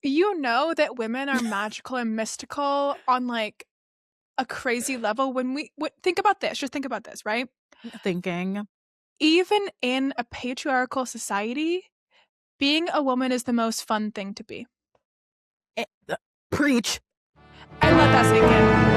You know that women are magical and mystical on like a crazy level when think about this. Just think about this, right? Thinking. Even in a patriarchal society, being a woman is the most fun thing to be. Preach. And let that sink in.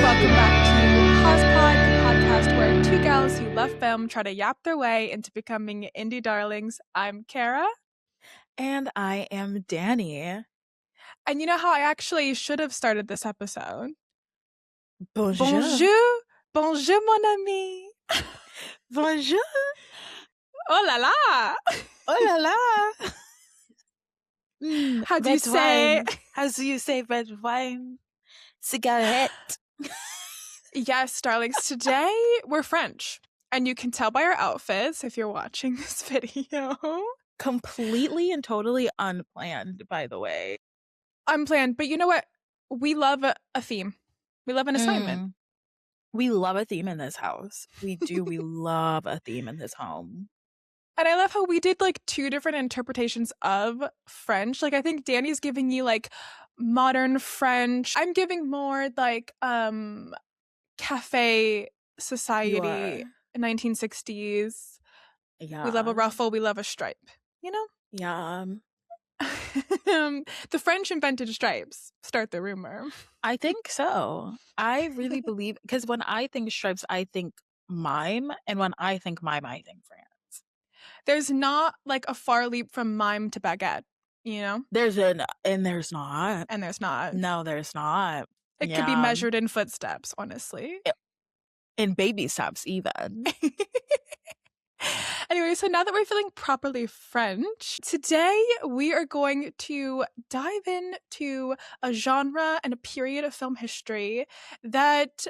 Welcome back to HozPod, the podcast where two gals who love film try to yap their way into becoming indie darlings. I'm Kara. And I am Danny. And you know how I actually should have started this episode? Bonjour. Bonjour, bonjour mon ami. Bonjour. Oh la la. Oh la la. How do you red say? wine. How do you say red wine? Cigarette. Yes, darlings. Today we're French. And you can tell by our outfits if you're watching this video. Completely and totally unplanned, by the way. Unplanned. But you know what? We love a theme. We love an assignment. We love a theme in this house. We do. We love a theme in this home. And I love how we did like two different interpretations of French. Like I think Danny's giving you like modern French. I'm giving more like cafe society 1960s. Yeah. We love a ruffle, we love a stripe, you know? Yeah. The French invented stripes. Start the rumor. I think so. I really believe, because when I think stripes, I think mime, and when I think mime, I think France. There's not like a far leap from mime to baguette, you know? And there's not. And there's not. No, there's not. It could be measured in footsteps, honestly. In baby steps, even. Anyway, so now that we're feeling properly French, today we are going to dive into a genre and a period of film history that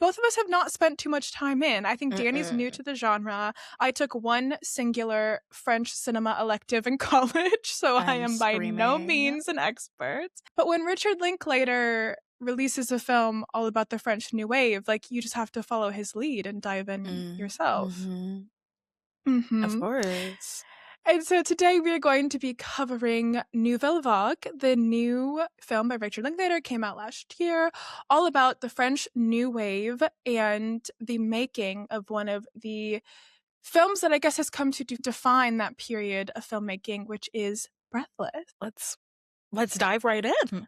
both of us have not spent too much time in. I think Danny's new to the genre. I took one singular French cinema elective in college, so I am by no means an expert. But when Richard Linklater releases a film all about the French New Wave, like you just have to follow his lead and dive in yourself. Of course. And so today we are going to be covering Nouvelle Vague, the new film by Richard Linklater, came out last year, all about the French New Wave and the making of one of the films that I guess has come to define that period of filmmaking, which is Breathless. Let's dive right in.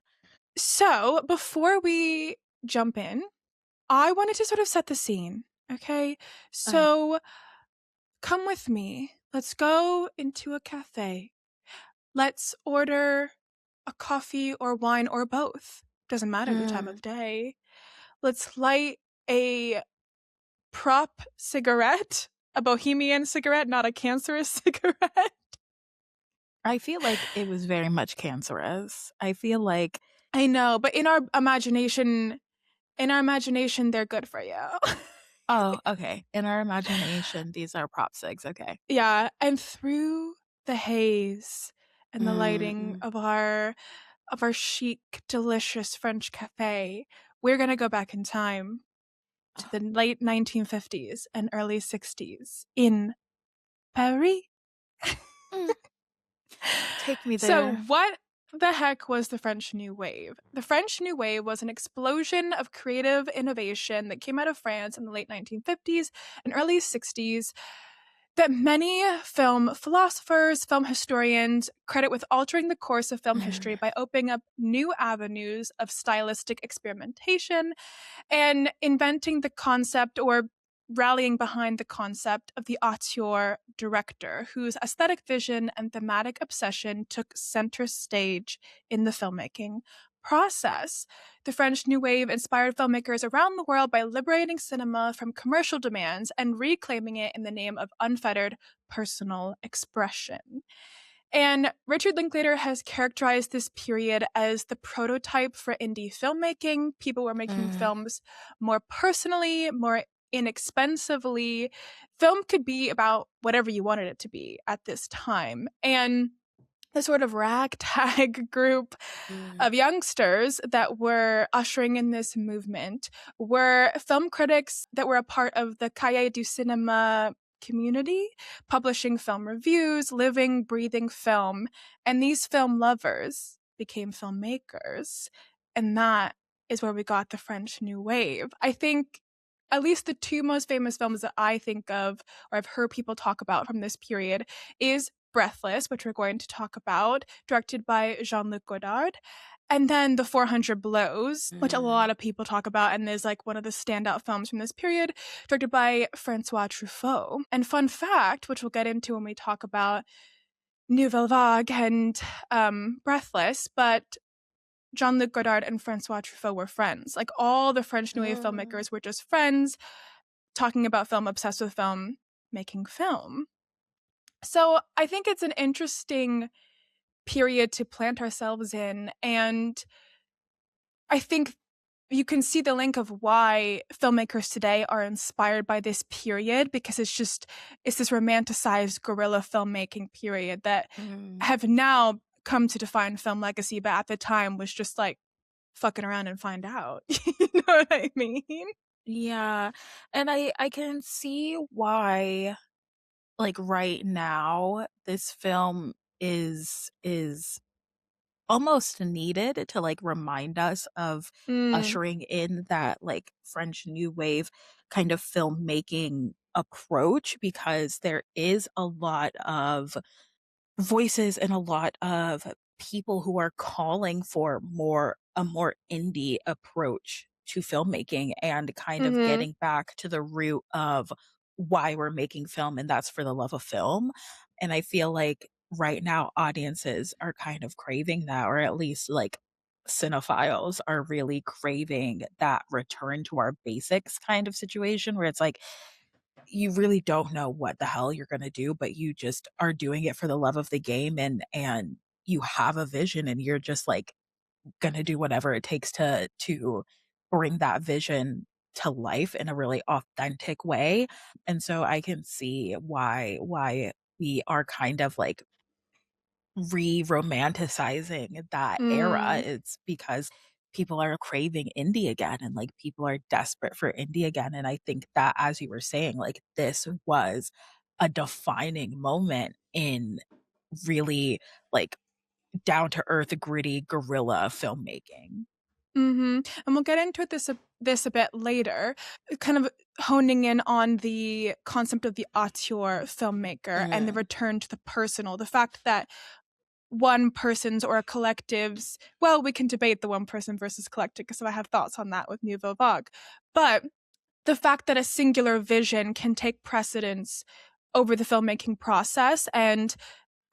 So before we jump in, I wanted to sort of set the scene, okay? So come with me. Let's go into a cafe. Let's order a coffee or wine or both. Doesn't matter the time of day. Let's light a prop cigarette, a bohemian cigarette, not a cancerous cigarette. I feel like it was very much cancerous. I feel like... I know, but in our imagination, they're good for you. Oh, okay. In our imagination, these are prop cigs. Okay. Yeah, and through the haze and the lighting of our chic, delicious French cafe, we're gonna go back in time to the late 1950s and early 60s in Paris. Take me there. So what the heck was the French New Wave? The French New Wave was an explosion of creative innovation that came out of France in the late 1950s and early 60s that many film philosophers, film historians credit with altering the course of film history by opening up new avenues of stylistic experimentation and inventing the concept or rallying behind the concept of the auteur director, whose aesthetic vision and thematic obsession took center stage in the filmmaking process. The French New Wave inspired filmmakers around the world by liberating cinema from commercial demands and reclaiming it in the name of unfettered personal expression. And Richard Linklater has characterized this period as the prototype for indie filmmaking. People were making films more personally, more inexpensively. Film could be about whatever you wanted it to be at this time. And the sort of ragtag group Mm. of youngsters that were ushering in this movement were film critics that were a part of the Cahiers du Cinéma community, publishing film reviews, living, breathing film. And these film lovers became filmmakers. And that is where we got the French New Wave. I think at least the two most famous films that I think of, or I've heard people talk about from this period, is Breathless, which we're going to talk about, directed by Jean-Luc Godard, and then The 400 Blows, which a Mm. lot of people talk about and is like one of the standout films from this period, directed by Francois Truffaut. And fun fact, which we'll get into when we talk about Nouvelle Vague and Breathless, but Jean-Luc Godard and Francois Truffaut were friends. Like all the French New Wave Mm. filmmakers were just friends, talking about film, obsessed with film, making film. So I think it's an interesting period to plant ourselves in. And I think you can see the link of why filmmakers today are inspired by this period, because it's this romanticized guerrilla filmmaking period that Mm. have now come to define film legacy, but at the time was just like fucking around and find out. You know what I mean? Yeah, and I can see why, like, right now, this film is almost needed to, like, remind us of Mm, ushering in that, like, French New Wave kind of filmmaking approach, because there is a lot of voices and a lot of people who are calling for a more indie approach to filmmaking, and kind of mhm, getting back to the root of why we're making film, and that's for the love of film. And I feel like right now audiences are kind of craving that, or at least like cinephiles are really craving that return to our basics kind of situation, where it's like you really don't know what the hell you're gonna do, but you just are doing it for the love of the game, and you have a vision, and you're just, like, gonna do whatever it takes to bring that vision to life in a really authentic way. And so I can see why we are kind of, like, re-romanticizing that era. mm, It's because people are craving indie again, and, like, people are desperate for indie again, and I think that, as you were saying, like, this was a defining moment in really, like, down to earth, gritty guerrilla filmmaking. mhm. And we'll get into this a bit later, kind of honing in on the concept of the auteur filmmaker and the Mm. return to the personal. The fact that one person's or a collective's, well, we can debate the one person versus collective because I have thoughts on that with Nouvelle Vague. But the fact that a singular vision can take precedence over the filmmaking process, and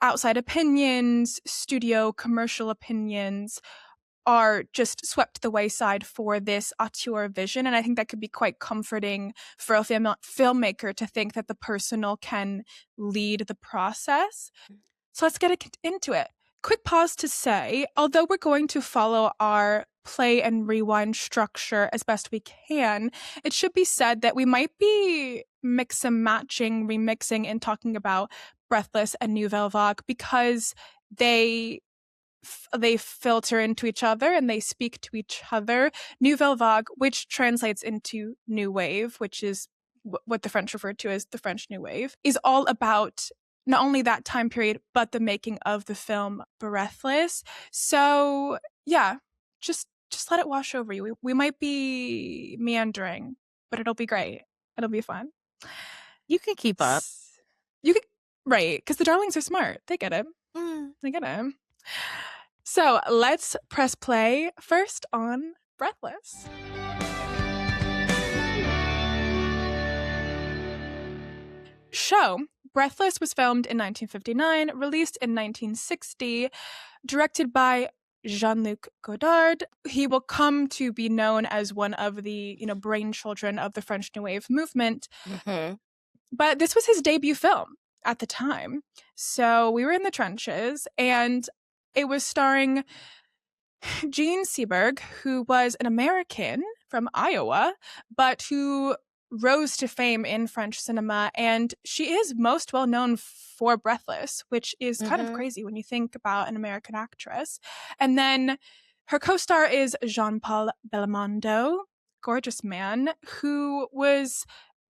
outside opinions, studio commercial opinions are just swept to the wayside for this auteur vision. And I think that could be quite comforting for a filmmaker to think that the personal can lead the process. So let's get into it. Quick pause to say, although we're going to follow our play and rewind structure as best we can, it should be said that we might be mix and matching, remixing, and talking about Breathless and Nouvelle Vague because they they filter into each other and they speak to each other. Nouvelle Vague, which translates into New Wave, which is what the French refer to as the French New Wave, is all about not only that time period, but the making of the film Breathless. So yeah, just let it wash over you. We might be meandering, but it'll be great. It'll be fun. You can keep up. You could, right, because the darlings are smart. They get it. Mm. They get it. So let's press play first on Breathless. Show Breathless was filmed in 1959, released in 1960, directed by Jean-Luc Godard. He will come to be known as one of the, brainchildren of the French New Wave movement. Mhm. But this was his debut film at the time. So we were in the trenches, and it was starring Gene Seberg, who was an American from Iowa, but who rose to fame in French cinema, and she is most well known for Breathless, which is kind of Mm-hmm. crazy when you think about an American actress. And then her co-star is Jean-Paul Belmondo, gorgeous man who was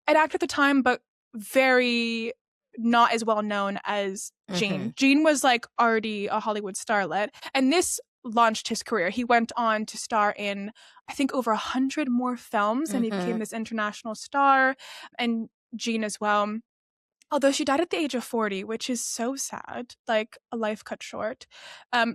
an actor at the time, but very not as well known as Mm-hmm. Jean. Jean was like already a Hollywood starlet, and this launched his career. He went on to star in, I think, over 100 more films, and he Mm-hmm. became this international star. And Jean as well. Although she died at the age of 40, which is so sad, like a life cut short.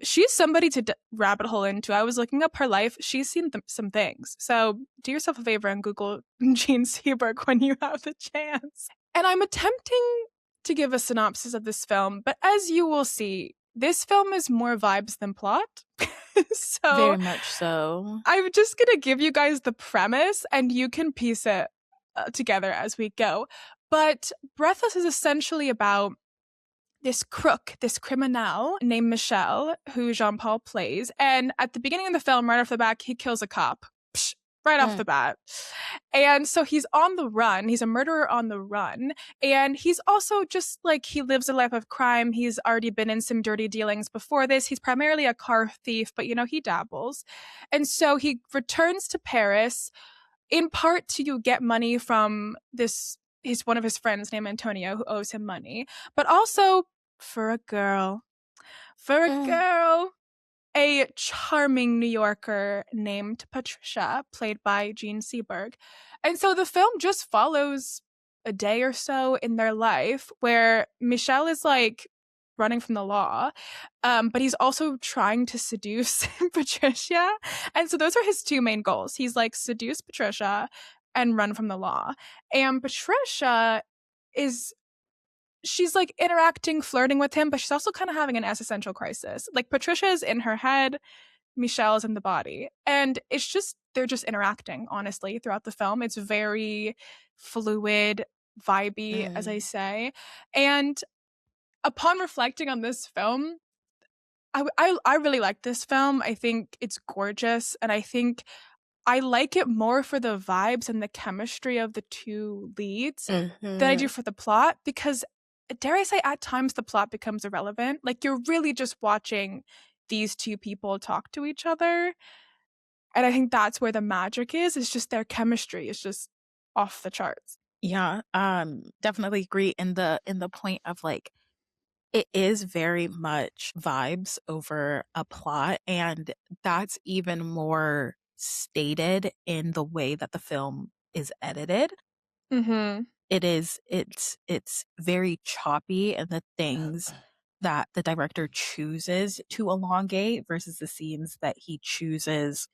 She's somebody to rabbit hole into. I was looking up her life. She's seen some things. So do yourself a favor and Google Jean Seberg when you have the chance. And I'm attempting to give a synopsis of this film, but as you will see, this film is more vibes than plot. So Very much so. I'm just going to give you guys the premise and you can piece it together as we go. But Breathless is essentially about this crook, this criminal named Michel, who Jean Paul plays. And at the beginning of the film, right off the bat, he kills a cop. Psh, right off the bat. And so he's on the run. He's a murderer on the run. And he's also just like, he lives a life of crime. He's already been in some dirty dealings before this. He's primarily a car thief, but you know, he dabbles. And so he returns to Paris in part to get money from this, he's one of his friends named Antonio who owes him money, but also for a girl. For a girl. A charming New Yorker named Patricia, played by Jean Seberg. And so the film just follows a day or so in their life where Michel is like running from the law, but he's also trying to seduce Patricia. And so those are his two main goals. He's like seduce Patricia and run from the law. And Patricia is, she's like interacting, flirting with him, but she's also kind of having an existential crisis. Like Patricia's in her head, Michelle's in the body. And it's just, they're just interacting, honestly, throughout the film. It's very fluid, vibey, as I say. And upon reflecting on this film, I really like this film. I think it's gorgeous. And I think I like it more for the vibes and the chemistry of the two leads than I do for the plot, because dare I say at times the plot becomes irrelevant. Like you're really just watching these two people talk to each other. And I think that's where the magic is. It's just their chemistry is just off the charts. Yeah, definitely agree in the point of like it is very much vibes over a plot, and that's even more stated in the way that the film is edited. Mm-hmm. It's very choppy and the things that the director chooses to elongate versus the scenes that he chooses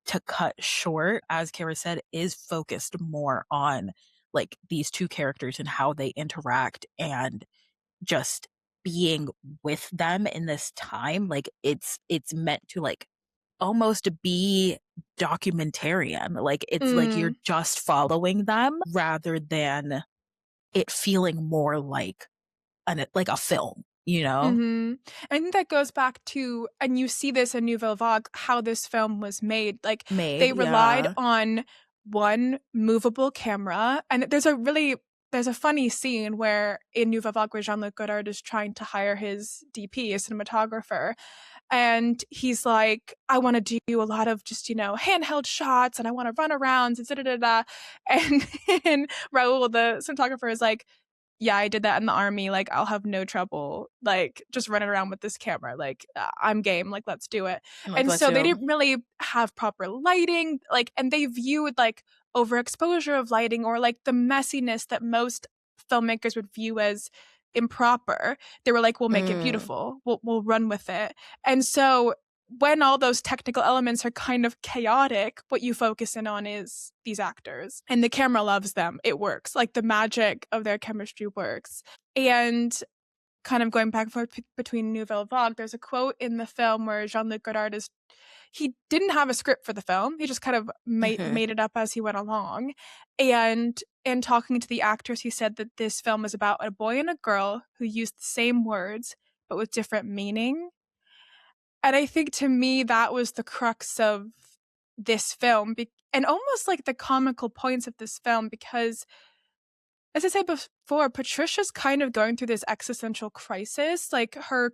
to cut short, as Kara said, is focused more on like these two characters and how they interact and just being with them in this time. Like it's meant to like almost be documentarian. Like it's like you're Mm. just following them rather than it feeling more like a film, you know? Mm-hmm. I think that goes back to, and you see this in Nouvelle Vague, how this film was made. Like Made, they relied yeah. on one movable camera, and there's a funny scene where in Nouvelle Vague where Jean-Luc Godard is trying to hire his DP, a cinematographer, and he's like, I want to do a lot of just, you know, handheld shots and I want to run around, da, da, da, da. And Raoul, the cinematographer, is like, yeah, I did that in the army. Like, I'll have no trouble, like, just running around with this camera. Like, I'm game. Like, let's do it. And like And let's so they do. didn't really have proper lighting. Like, and they viewed, like, overexposure of lighting or, like, the messiness that most filmmakers would view as improper. They were like, we'll make it beautiful. We'll run with it. And so when all those technical elements are kind of chaotic, what you focus in on is these actors. And the camera loves them. It works. Like the magic of their chemistry works. And kind of going back and forth between Nouvelle Vague, there's a quote in the film where Jean-Luc Godard is, he didn't have a script for the film. He just kind of made it up as he went along. And in talking to the actors, he said that this film is about a boy and a girl who use the same words, but with different meaning. And I think to me, that was the crux of this film. and almost like the comical points of this film, because as I said before, Patricia's kind of going through this existential crisis. Like her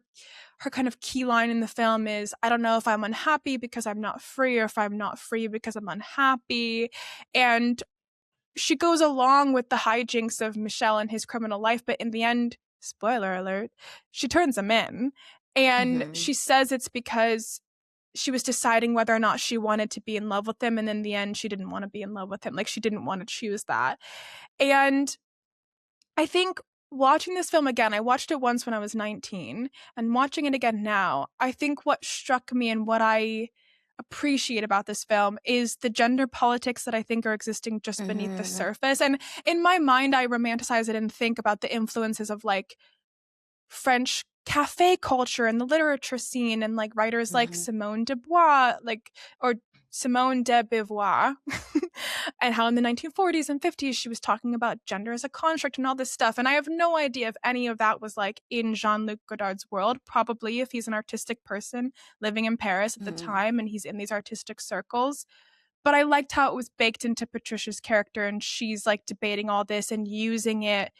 kind of key line in the film is, I don't know if I'm unhappy because I'm not free, or if I'm not free because I'm unhappy. And she goes along with the hijinks of Michel and his criminal life, but in the end, spoiler alert, she turns him in. And Mm-hmm. she says it's because she was deciding whether or not she wanted to be in love with him, and in the end she didn't want to be in love with him. Like, she didn't want to choose that. And I think watching this film again, I watched it once when I was 19, and watching it again now, I think what struck me and what I appreciate about this film is the gender politics that I think are existing just beneath the Mm-hmm. surface. And in my mind, I romanticize it and think about the influences of like French cafe culture and the literature scene, and like writers like Mm-hmm. Simone de Bois, like, or Simone de Beauvoir, and how in the 1940s and 50s she was talking about gender as a construct and all this stuff. And I have no idea if any of that was like in Jean-Luc Godard's world. Probably, if he's an artistic person living in Paris at the Mm-hmm. time and he's in these artistic circles. But I liked how it was baked into Patricia's character, and she's like debating all this and using it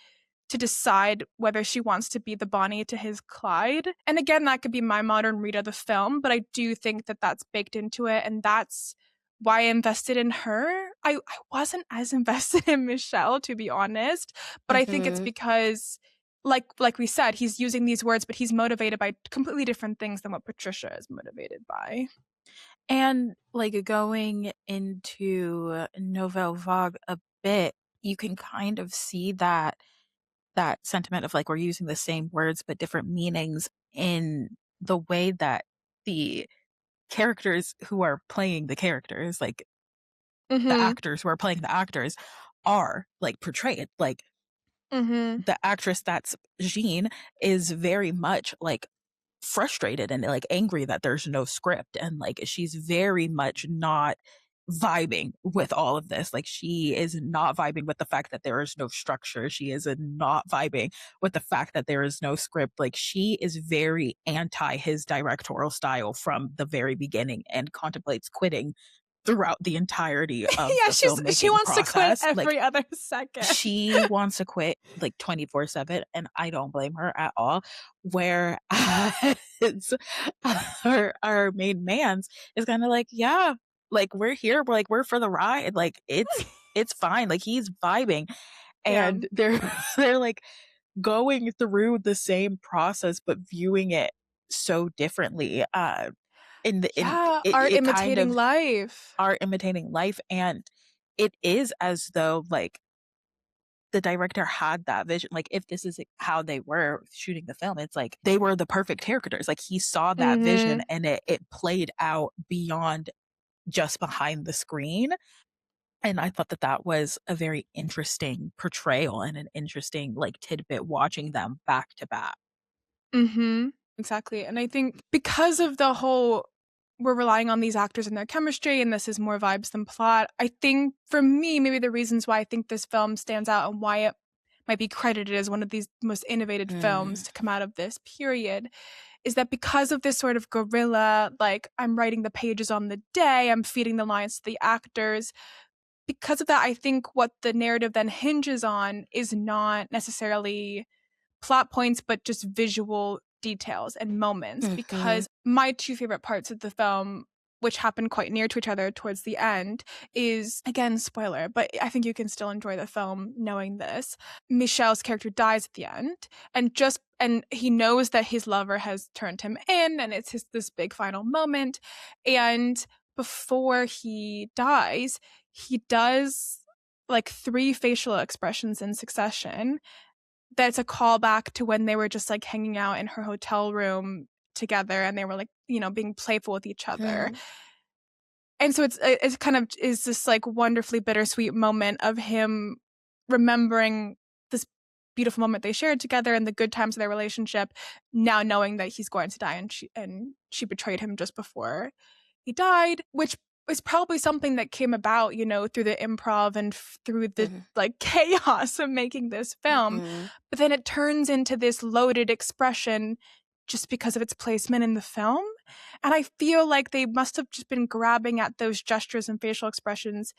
to decide whether she wants to be the Bonnie to his Clyde. And again, that could be my modern read of the film, but I do think that that's baked into it, and that's why I invested in her. I wasn't as invested in Michelle, to be honest, but I think it's Mm-hmm. because like we said, he's using these words, but he's motivated by completely different things than what Patricia is motivated by. And like going into Nouvelle Vague a bit, you can kind of see that sentiment of like we're using the same words but different meanings in the way that the characters who are playing the characters, like the Mhm. actors who are playing the actors, are like portrayed. Like Mhm. the actress that's Jean is very much like frustrated and like angry that there's no script, and like she's very much not vibing with all of this. Like she is not vibing with the fact that there is no structure. She is not vibing with the fact that there is no script. Like she is very anti his directorial style from the very beginning and contemplates quitting throughout the entirety of Yeah, the she filmmaking wants to quit process. Like every other second. she wants to quit like 24/7, and I don't blame her at all. Whereas our main man's is kind of like, yeah, like we're here, we're like we're for the ride. Like it's fine. Like he's vibing, Yeah. and they're they're like going through the same process but viewing it so differently. In Yeah, it, art it kind imitating of life. are imitating life, and it is as though like the director had that vision. Like if this is how they were shooting the film, it's like they were the perfect characters. Like he saw that vision Mhm. and it played out beyond just behind the screen. And I thought that that was a very interesting portrayal and an interesting like tidbit watching them back to back. Mhm. Exactly. And I think because of the whole, we're relying on these actors and their chemistry, and this is more vibes than plot, I think for me, maybe the reasons why I think this film stands out and why it might be credited as one of these most innovative films Mm, to come out of this period is that because of this sort of guerrilla, like I'm writing the pages on the day, I'm feeding the lines to the actors. Because of that, I think what the narrative then hinges on is not necessarily plot points, but just visual details and moments. mhm, Because my two favorite parts of the film, which happen quite near to each other towards the end, is again, spoiler, but I think you can still enjoy the film knowing this. Michel's character dies at the end, and he knows that his lover has turned him in, and it's this big final moment. And before he dies, he does like three facial expressions in succession. That's a callback to when they were just like hanging out in her hotel room together, and they were like, being playful with each other. mhm, And so it's kind of is this like wonderfully bittersweet moment of him remembering this beautiful moment they shared together and the good times of their relationship, now knowing that he's going to die, and she betrayed him just before he died, which is probably something that came about, through the improv and through the mhm, like chaos of making this film. mhm, But then it turns into this loaded expression just because of its placement in the film. And I feel like they must have just been grabbing at those gestures and facial expressions,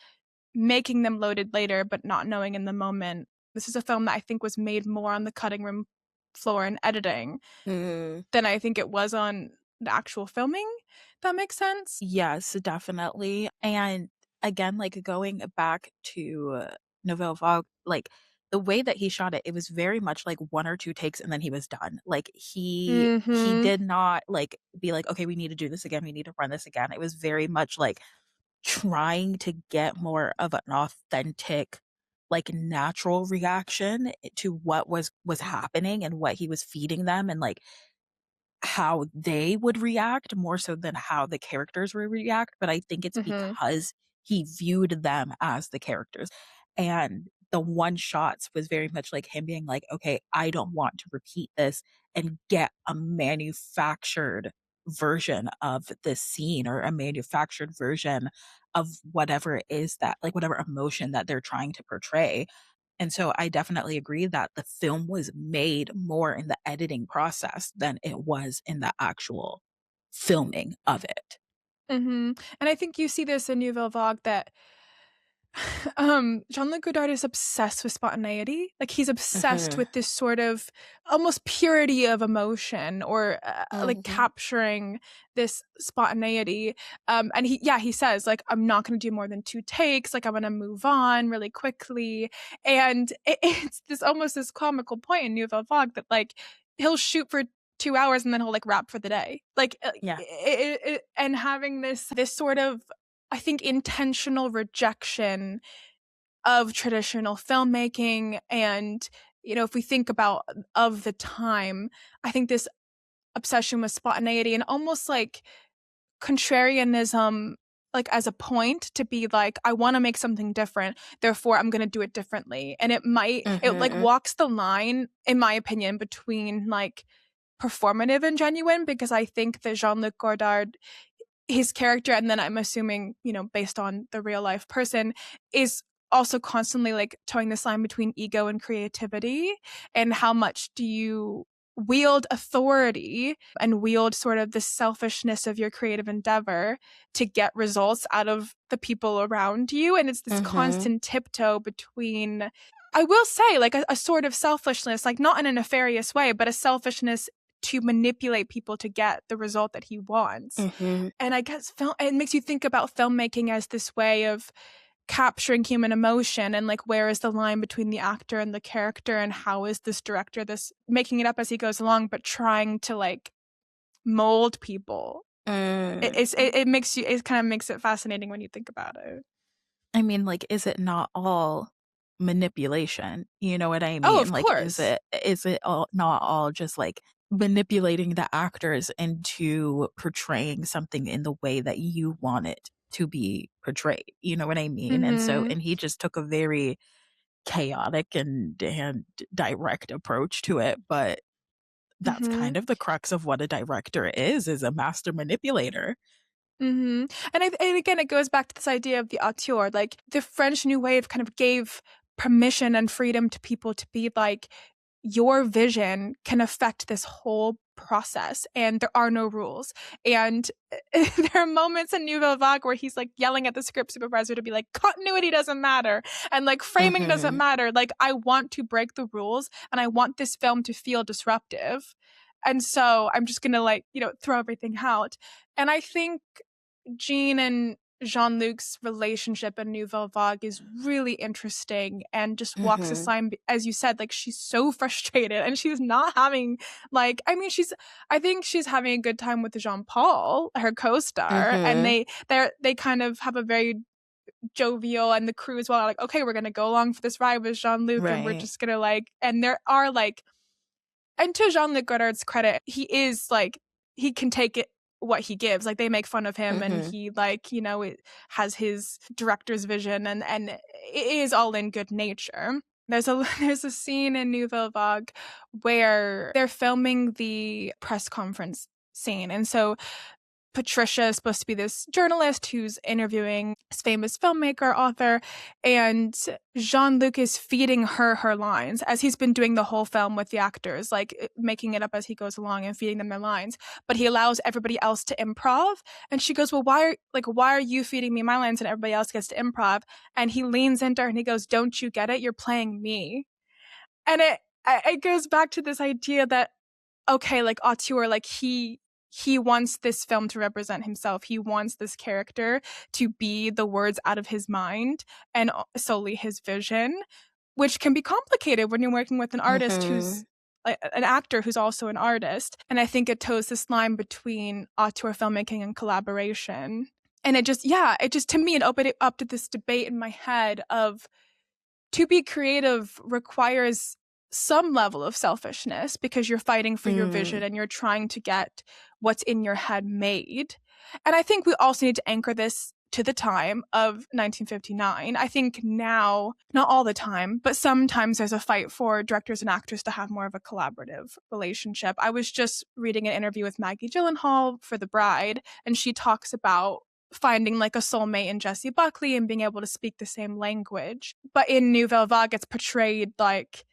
making them loaded later, but not knowing in the moment. This is a film that I think was made more on the cutting room floor and editing Mm. than I think it was on the actual filming. That makes sense? Yes, definitely. And again, like going back to Nouvelle Vague, like the way that he shot it, it was very much like one or two takes and then he was done. Like he Mhm. did not like be like, okay, we need to do this again, we need to run this again. It was very much like trying to get more of an authentic, like natural reaction to what was happening and what he was feeding them and like how they would react more so than how the characters would react, but I think it's Mhm. because he viewed them as the characters. And the one shots was very much like him being like, "Okay, I don't want to repeat this and get a manufactured version of this scene or a manufactured version of whatever it is that like whatever emotion that they're trying to portray." And so I definitely agree that the film was made more in the editing process than it was in the actual filming of it. Mhm. And I think you see this in Nouvelle Vague that Jean-Luc Godard is obsessed with spontaneity. Like, he's obsessed Mhm. with this sort of almost purity of emotion or, like, Mhm. capturing this spontaneity. And he says, like, "I'm not gonna do more than 2 takes, like, I'm gonna move on really quickly." And it's this almost this comical point in Nouvelle Vague that, like, he'll shoot for 2 hours and then he'll, like, wrap for the day. Like, Yeah. and having this sort of, I think, intentional rejection of traditional filmmaking and, if we think about of the time, I think this obsession with spontaneity and almost like contrarianism, like as a point to be like, I want to make something different, therefore I'm going to do it differently. And it like Mhm. walks the line, in my opinion, between like performative and genuine, because I think that Jean-Luc Godard, his character, and then I'm assuming, based on the real life person, is also constantly like towing this line between ego and creativity. And how much do you wield authority and wield sort of the selfishness of your creative endeavor to get results out of the people around you? And it's this Mhm. constant tiptoe between, I will say, like a sort of selfishness, like not in a nefarious way, but a selfishness to manipulate people to get the result that he wants. Mhm. And I guess it makes you think about filmmaking as this way of capturing human emotion and like where is the line between the actor and the character, and how is this director this making it up as he goes along but trying to like mold people. Mm. It kind of makes it fascinating when you think about it. I mean, like, is it not all manipulation? You know what I Oh, mean? of Like, course. is it all not all just, like, manipulating the actors into portraying something in the way that you want it to be portrayed? You know what I mean? And so Mhm. and he just took a very chaotic and direct approach to it, but that's Mhm. kind of the crux of what a director is a master manipulator. Mhm. And again, it goes back to this idea of the auteur. Like, the French New Wave kind of gave permission and freedom to people to be like, your vision can affect this whole process, and there are no rules. And there are moments in Nouvelle Vague where he's like yelling at the script supervisor to be like, continuity doesn't matter, and like framing doesn't Mhm. matter. Like, I want to break the rules, and I want this film to feel disruptive. And so I'm just gonna like, throw everything out. And I think Jean and Jean-Luc's relationship in Nouvelle Vague is really interesting and just walks this Mhm. line, as you said, like she's so frustrated and she's not having like, I mean, I think she's having a good time with Jean-Paul, her co-star, and Mhm. they kind of have a very jovial, and the crew as well are like, okay, we're gonna go along for this ride with Jean-Luc, and we're Right. just gonna like, and there are like, and to Jean-Luc Godard's credit, he is like, he can take it what he gives. Like, they make fun of him and Mhm. he like, it has his director's vision, and it is all in good nature. There's a scene in Nouvelle Vague where they're filming the press conference scene. And so Patricia is supposed to be this journalist who's interviewing this famous filmmaker, author, and Jean-Luc is feeding her lines as he's been doing the whole film with the actors, like making it up as he goes along and feeding them their lines. But he allows everybody else to improv, and she goes, "Well, why are you feeding me my lines and everybody else gets to improv?" And he leans into her and he goes, "Don't you get it? You're playing me." And it goes back to this idea that okay, like auteur, like he wants this film to represent himself. He wants this character to be the words out of his mind and solely his vision, which can be complicated when you're working with an artist Mm-hmm. who's like an actor who's also an artist. And I think it toes this line between auteur filmmaking and collaboration. And it just to me it opened it up to this debate in my head of to be creative requires some level of selfishness because you're fighting for your vision Mm. and you're trying to get what's in your head made. And I think we also need to anchor this to the time of 1959. I think now, not all the time, but sometimes there's a fight for directors and actors to have more of a collaborative relationship. I was just reading an interview with Maggie Gyllenhaal for The Bride, and she talks about finding like a soulmate in Jessie Buckley and being able to speak the same language. But in Nouvelle Vague, it's portrayed like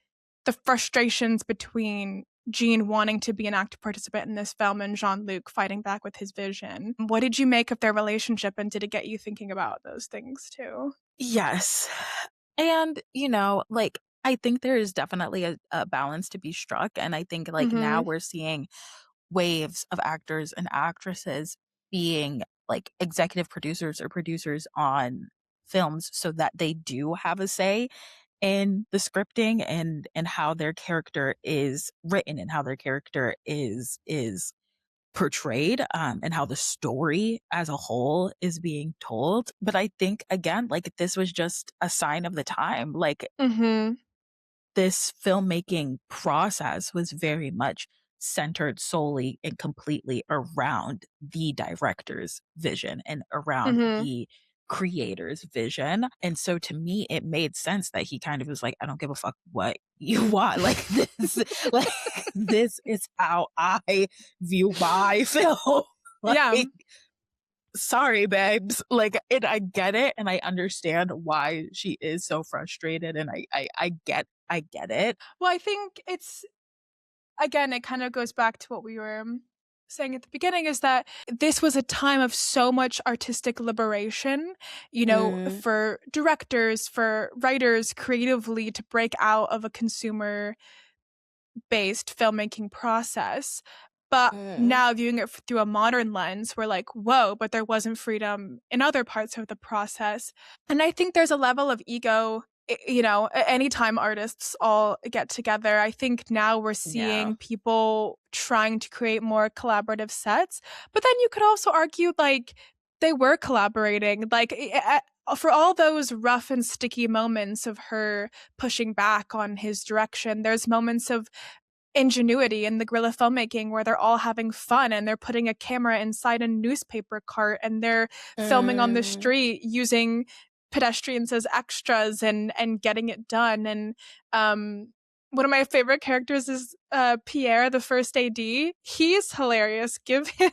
the frustrations between Jean wanting to be an active participant in this film and Jean-Luc fighting back with his vision. What did you make of their relationship and did it get you thinking about those things too? Yes. And, like, I think there is definitely a balance to be struck. And I think, like, now Mm-hmm. we're seeing waves of actors and actresses being, like, executive producers or producers on films so that they do have a say in the scripting and how their character is written and how their character is portrayed, and how the story as a whole is being told. But I think again, like this was just a sign of the time. Like Mm-hmm. this filmmaking process was very much centered solely and completely around the director's vision and around Mm-hmm. the creator's vision. And so to me, it made sense that he kind of was like, I don't give a fuck what you want. Like this, like this is how I view my film. Yeah. Like, sorry, babes. Like, and I get it, and I understand why she is so frustrated, and I get it. Well, I think it's again, it kind of goes back to what we were saying at the beginning is that this was a time of so much artistic liberation, Mm, for directors, for writers creatively to break out of a consumer based filmmaking process. But mm, now viewing it through a modern lens, we're like, whoa, but there wasn't freedom in other parts of the process. And I think there's a level of ego, anytime artists all get together, I think now we're yeah. seeing people trying to create more collaborative sets. But then you could also argue, like, they were collaborating. Like, for all those rough and sticky moments of her pushing back on his direction, there's moments of ingenuity in the guerrilla filmmaking where they're all having fun and they're putting a camera inside a newspaper cart and they're filming on the Mm, street using pedestrians as extras and getting it done. And one of my favorite characters is Pierre, the first AD. He's hilarious. Give him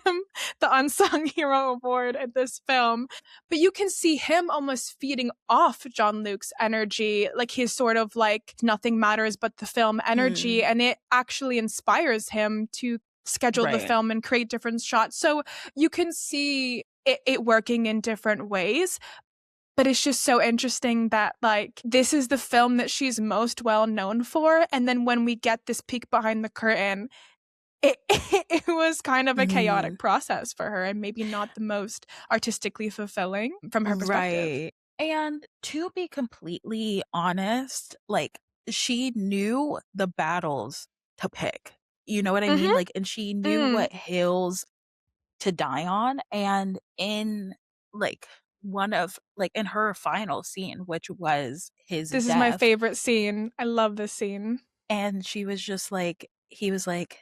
the unsung hero award at this film. But you can see him almost feeding off Jean-Luc's energy. Like he's sort of like nothing matters but the film energy. mm, And it actually inspires him to schedule the right. film and create different shots. So you can see it working in different ways. But it's just so interesting that, like, this is the film that she's most well known for. And then when we get this peek behind the curtain, it was kind of a Mhm. chaotic process for her and maybe not the most artistically fulfilling from her perspective. Right. And to be completely honest, like she knew the battles to pick. You know what I mean? Mm-hmm. Like, and she knew Mm. what hills to die on. And in like one of like in her final scene, which was his This is my death, favorite scene. I love this scene. and she was just like, he was like,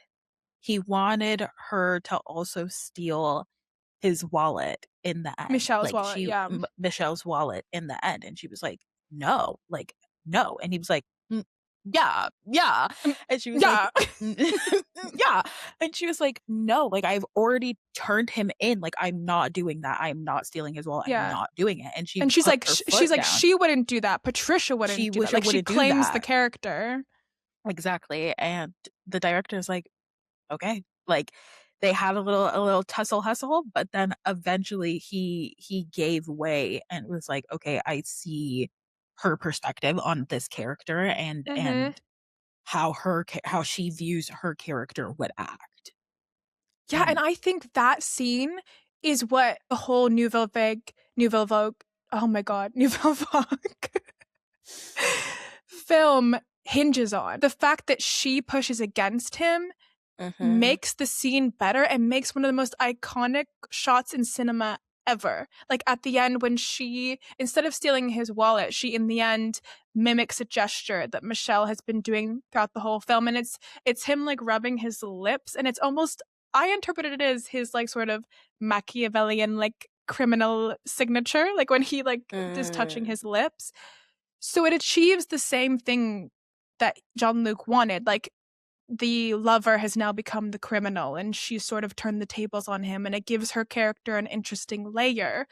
he wanted her to also steal his wallet in the end. Michelle's Like wallet. Yeah. Michelle's wallet in the end. And she was like, no, like, no. And he was like, "Mm." yeah, yeah. Mm, And she was like, yeah. yeah. And she was like, no, like I've already turned him in. Like, I'm not doing that. I'm not stealing his wallet. I'm Yeah. not doing it. And she And she's put like her she's foot like, down. "She wouldn't do that. Patricia wouldn't She do that." wish I Like, she wouldn't do claims the that. character. Exactly. And the director's like, okay. Like they had a little tussle hustle, but then eventually he gave way and was like, okay, I see her perspective on this character Mhm. and how she views her character would act. Yeah, and And I think that scene is what the whole Nouvelle Vogue oh my god, Nouvelle Vague film hinges on. The fact that she pushes against him mhm, makes the scene better and makes one of the most iconic shots in cinema ever. Like at the end, when she, instead of stealing his wallet, she in the end mimics a gesture that Michelle has been doing throughout the whole film. And it's him like rubbing his lips. And it's almost I interpreted it as his like sort of Machiavellian like criminal signature, like when he like is touching mm, his lips. So it achieves the same thing that John Luke wanted. Like the lover has now become the criminal and she's sort of turned the tables on him and it gives her character an interesting layer,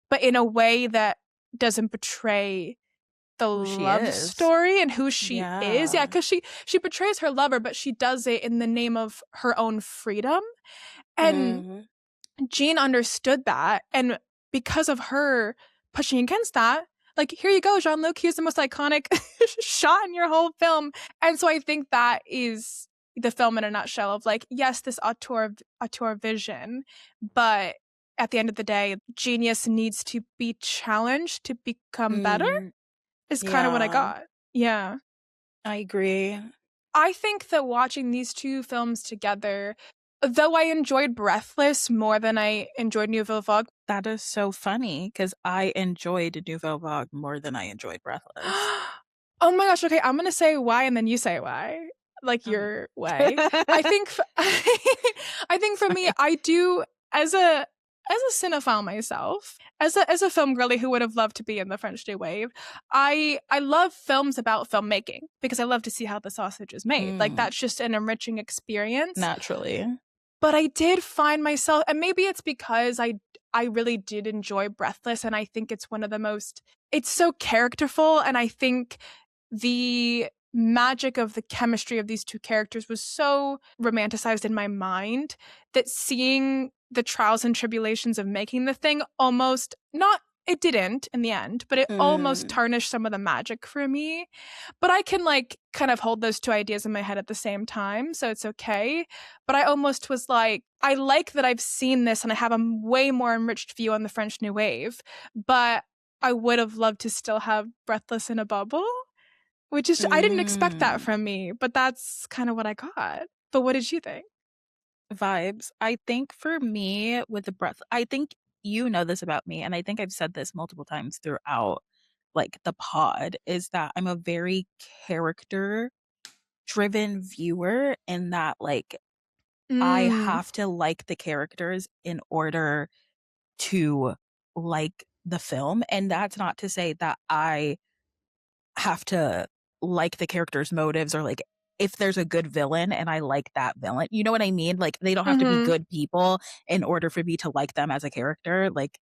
but in a way that doesn't betray the who she love is. story and who she is. Yeah, Yeah. because she betrays her lover, but she does it in the name of her own freedom. And Mhm, Jean understood that, and because of her pushing against that, like, here you go, Jean Luc, here's the most iconic shot in your whole film. And so I think that is the film in a nutshell of like, yes, this auteur vision, but at the end of the day, genius needs to be challenged to become better mm, is kind of what I yeah, got. Yeah. I agree. I think that watching these two films together, though I enjoyed Breathless more than I enjoyed Nouvelle Vague. That is so funny because I enjoyed Nouvelle Vague more than I enjoyed Breathless. Oh my gosh, okay, I'm gonna say why and then you say why. Like Okay. your way. I think I think for me, Fine. I do as a cinephile myself, as a film girly who would have loved to be in the French New Wave, I love films about filmmaking because I love to see how the sausage is made. Like Mm, that's just an enriching experience. naturally. But I did find myself, and maybe it's because I really did enjoy Breathless, and I think it's one of the most it's so characterful, and I think the magic of the chemistry of these two characters was so romanticized in my mind that seeing the trials and tribulations of making the thing almost not it didn't in the end, but it almost Mm, tarnished some of the magic for me. But I can like kind of hold those two ideas in my head at the same time, so it's okay. But I almost was like, I like that I've seen this and I have a way more enriched view on the French New Wave, but I would have loved to still have Breathless in a bubble, which is, I didn't expect that mm. from me, but that's kind of what I got. But what did you think? Vibes. I think for me with the breath, I think you know this about me, and I think I've said this multiple times throughout like the pod, is that I'm a very character driven viewer in that like I Mm, have to like the characters in order to like the film. And that's not to say that I have to like the character's motives or like if there's a good villain and I like that villain. You know what I mean? Like they don't have to be mhm. good people in order for me to like them as a character. Like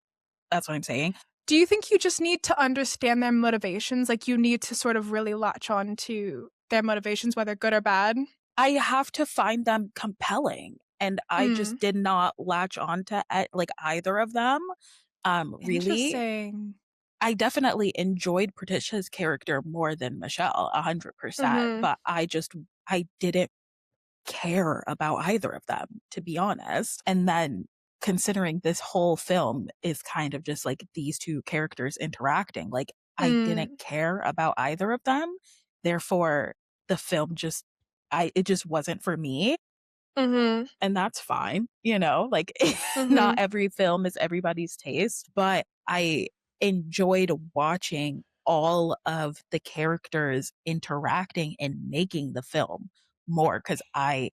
that's what I'm saying. Do you think you just need to understand their motivations? Like you need to sort of really latch on to their motivations, whether good or bad? I have to find them compelling. And I Mm, just did not latch on to like either of them. Really, interesting. I definitely enjoyed Patricia's character more than Michelle, 100%. Mhm, But I didn't care about either of them, to be honest. And then considering this whole film is kind of just like these two characters interacting, like I didn't mm, care about either of them. Therefore, the film just it just wasn't for me. mhm, And that's fine, like not mhm, every film is everybody's taste, but I enjoyed watching all of the characters interacting and making the film more because I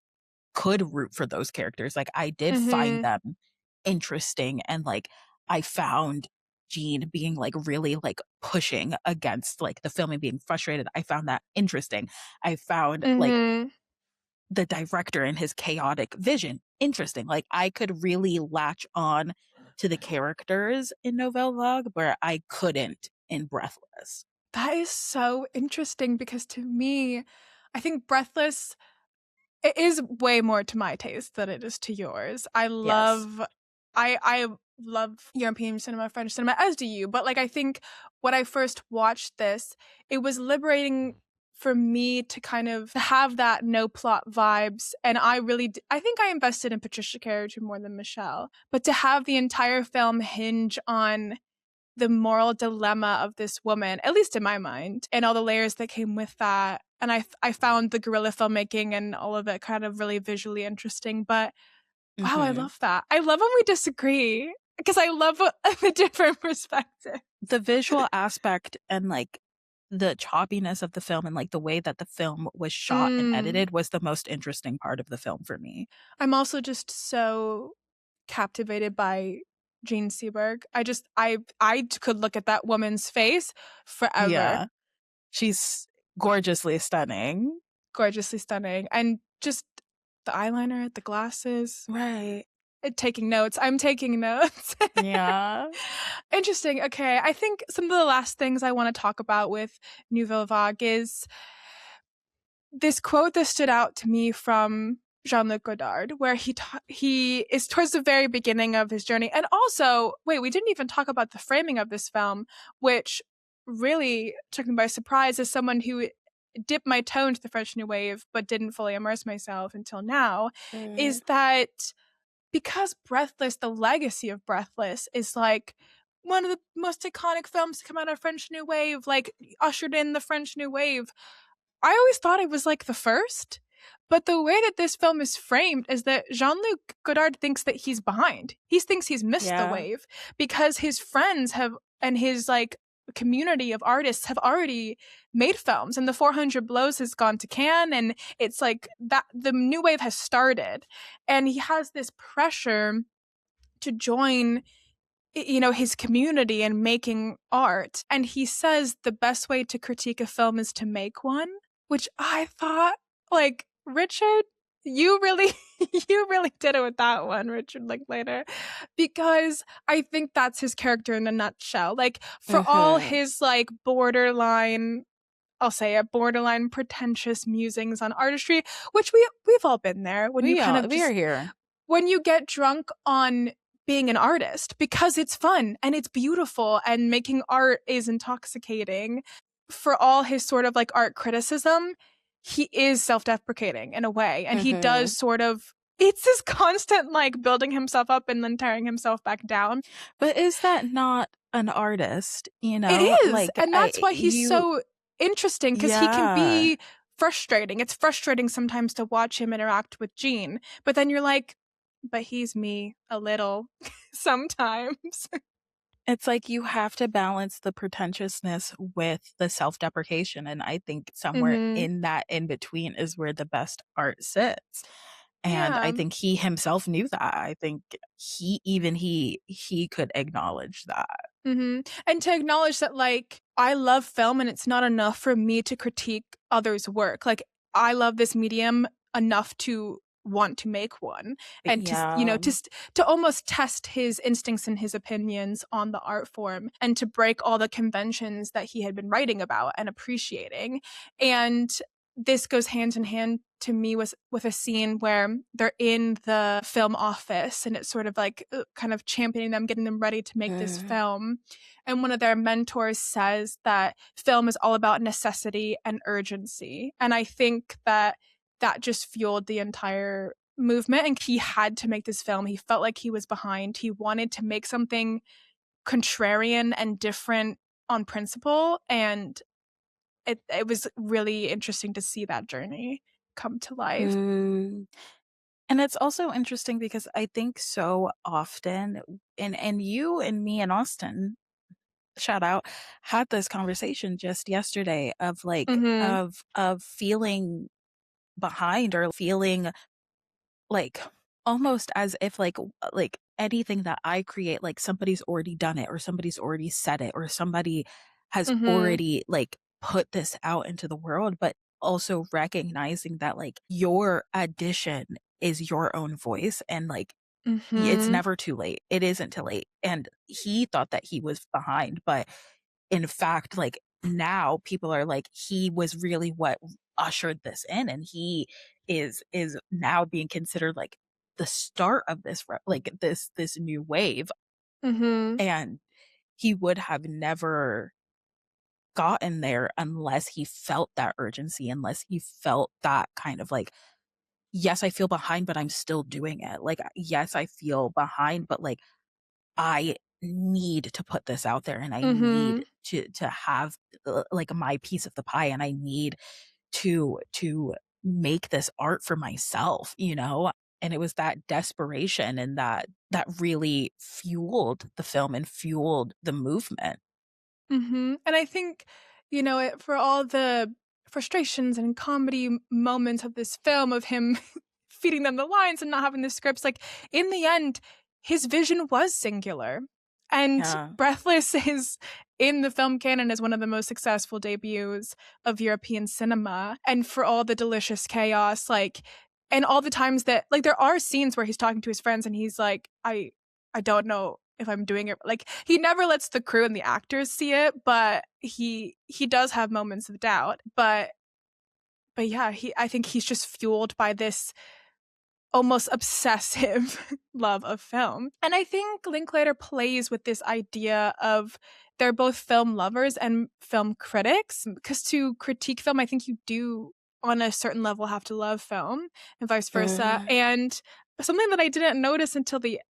could root for those characters. Like I did find mhm, them interesting and like I found Gene being like really like pushing against like the film and being frustrated. I found that interesting. I found like Mhm. the director and his chaotic vision interesting. Like I could really latch on to the characters in Nouvelle Vague where I couldn't in Breathless. That is so interesting because to me, I think Breathless it is way more to my taste than it is to yours. Yes. I love European cinema, French cinema, as do you. But like I think when I first watched this, it was liberating for me to kind of have that no plot vibes. And I think I invested in Patricia character more than Michelle. But to have the entire film hinge on the moral dilemma of this woman, at least in my mind, and all the layers that came with that. And I found the guerrilla filmmaking and all of it kind of really visually interesting. But wow, I Hmm. love that. I love when we disagree because I love the different perspective. The visual aspect and like the choppiness of the film and like the way that the film was shot and Mm. edited was the most interesting part of the film for me. I'm also just so captivated by Jean Seberg. I could look at that woman's face forever. Yeah. She's gorgeously stunning. Gorgeously stunning. And just the eyeliner, the glasses, Right. taking notes. I'm taking notes. Yeah. Interesting. Okay. I think some of the last things I want to talk about with Nouvelle Vague is this quote that stood out to me from Jean-Luc Godard, where he is towards the very beginning of his journey. And also, wait, we didn't even talk about the framing of this film, which really took me by surprise as someone who dipped my toe into the French New Wave but didn't fully immerse myself until now, Mm. is that because Breathless, the legacy of Breathless is like one of the most iconic films to come out of French New Wave, like ushered in the French New Wave. I always thought it was like the first, but the way that this film is framed is that Jean-Luc Godard thinks that he's behind. He thinks he's missed the Yeah. wave because his friends have and his like community of artists have already made films and the 400 blows has gone to Cannes and it's like that the new wave has started and he has this pressure to join his community and making art. And he says the best way to critique a film is to make one, which I thought, like, Richard, you really, you really did it with that one, Richard Linklater, because I think that's his character in a nutshell. Like, for all Mhm. his, like, borderline, I'll say it, borderline pretentious musings on artistry, which we've all been there when you kind of We are just here. when you get drunk on being an artist because it's fun and it's beautiful and making art is intoxicating. For all his sort of like art criticism, he is self-deprecating in a way and he does Mhm. sort of it's this constant like building himself up and then tearing himself back down. But is that not an artist, you It know? is. Like And I that's why he's you so interesting because he can yeah. be frustrating. It's frustrating sometimes to watch him interact with Jean, but then you're like, but he's me a little sometimes. It's like you have to balance the pretentiousness with the self-deprecation, and I think somewhere Mhm. in that in between is where the best art sits. And I Yeah. think he himself knew that. I think he could acknowledge that. Mhm. And to acknowledge that, like, I love film and it's not enough for me to critique others' work. Like, I love this medium enough to want to make one and Yeah. to almost test his instincts and his opinions on the art form and to break all the conventions that he had been writing about and appreciating. And this goes hand in hand to me with a scene where they're in the film office and it's sort of like kind of championing them, getting them ready to make this Mm. film. And one of their mentors says that film is all about necessity and urgency. And I think that that just fueled the entire movement. And he had to make this film. He felt like he was behind. He wanted to make something contrarian and different on principle. And it was really interesting to see that journey come to life. Mm. And it's also interesting because I think so often and you and me and Austin, shout out, had this conversation just yesterday of like Mhm. of feeling behind or feeling like almost as if, like, anything that I create, like, somebody's already done it or somebody's already said it or somebody has Mhm. already, like, put this out into the world, but also recognizing that, like, your addition is your own voice and, like, it's Mhm. never too late. It isn't too late, and he thought that he was behind, but in fact, like, now people are like, he was really what ushered this in, and he is now being considered, like, the start of this like, this new wave, Mhm. and he would have never gotten there unless he felt that urgency, unless he felt that kind of like, "Yes, I feel behind, but I'm still doing it." Like, yes, I feel behind, but, like, I need to put this out there and I need Mhm. to have, like, my piece of the pie, and I need to make this art for myself, you know? And it was that desperation and that really fueled the film and fueled the movement. Mhm, and I think, for all the frustrations and comedy moments of this film of him feeding them the lines and not having the scripts, like, in the end, his vision was singular, and Yeah. Breathless is in the film canon as one of the most successful debuts of European cinema, and for all the delicious chaos, like, and all the times that like, there are scenes where he's talking to his friends and he's like, I don't know if I'm doing it like, he never lets the crew and the actors see it, but he does have moments of doubt, but yeah, he I think he's just fueled by this almost obsessive love of film. And I think Linklater plays with this idea of they're both film lovers and film critics, because to critique film, I think you do on a certain level have to love film and vice versa. Mhm. And something that I didn't notice until the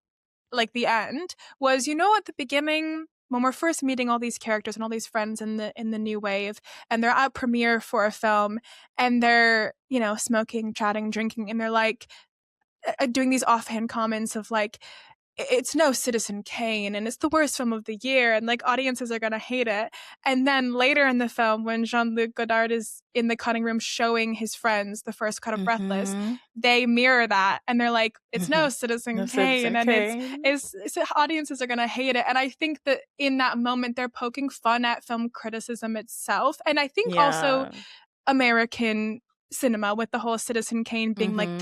end was, at the beginning when we're first meeting all these characters and all these friends in the new wave, and they're at premiere for a film, and they're, smoking, chatting, drinking, and they're like doing these offhand comments of like, it's no Citizen Kane and it's the worst film of the year and like audiences are gonna hate it. And then later in the film, when Jean-Luc Godard is in the cutting room showing his friends the first cut of Breathless, Mhm. they mirror that and they're like, it's no Mhm. Citizen No Kane Citizen and Kane. it's audiences are gonna hate it. And I think that in that moment they're poking fun at film criticism itself. And I think also Yeah. American cinema with the whole Citizen Kane being like, Mhm.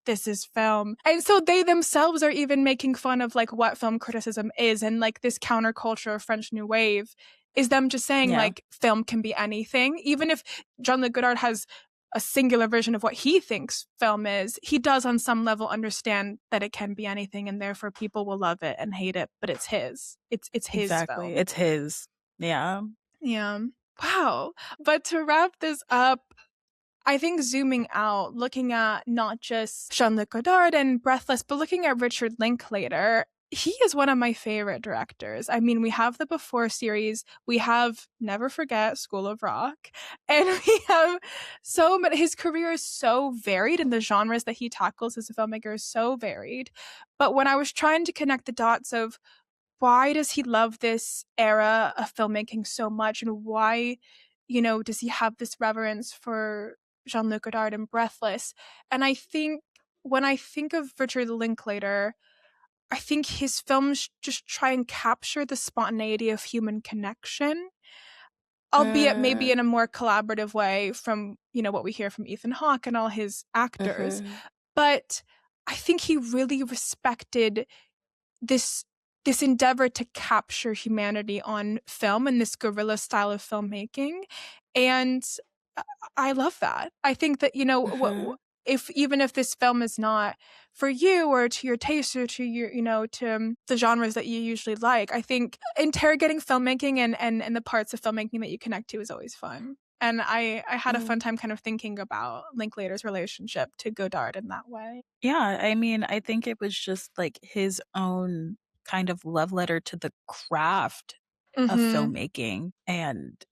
this is film. And so they themselves are even making fun of like what film criticism is, and like this counterculture of French New Wave is them just saying Yeah. like film can be anything. Even if Jean-Luc Godard has a singular vision of what he thinks film is, he does on some level understand that it can be anything and therefore people will love it and hate it, but it's his. It's his Exactly. film. It's his. Yeah. Yeah. Wow. But to wrap this up, I think zooming out, looking at not just Jean-Luc Godard and Breathless, but looking at Richard Linklater, he is one of my favorite directors. I mean, we have the Before series, we have Never Forget School of Rock, and we have so many. His career is so varied, and the genres that he tackles as a filmmaker is so varied. But when I was trying to connect the dots of why does he love this era of filmmaking so much, and why, does he have this reverence for Jean-Luc Godard and Breathless? And I think when I think of Richard Linklater, I think his films just try and capture the spontaneity of human connection, albeit maybe Mm. in a more collaborative way from, what we hear from Ethan Hawke and all his actors. Mhm. But I think he really respected this this endeavor to capture humanity on film and this guerrilla style of filmmaking, and I I love that. I think that, Mhm. if even if this film is not for you or to your taste or to your, to the genres that you usually like, I think interrogating filmmaking and the parts of filmmaking that you connect to is always fun. And I had a fun Mm. time kind of thinking about Linklater's relationship to Godard in that way. Yeah, I mean, I think it was just, like, his own kind of love letter to the craft of Mhm. filmmaking and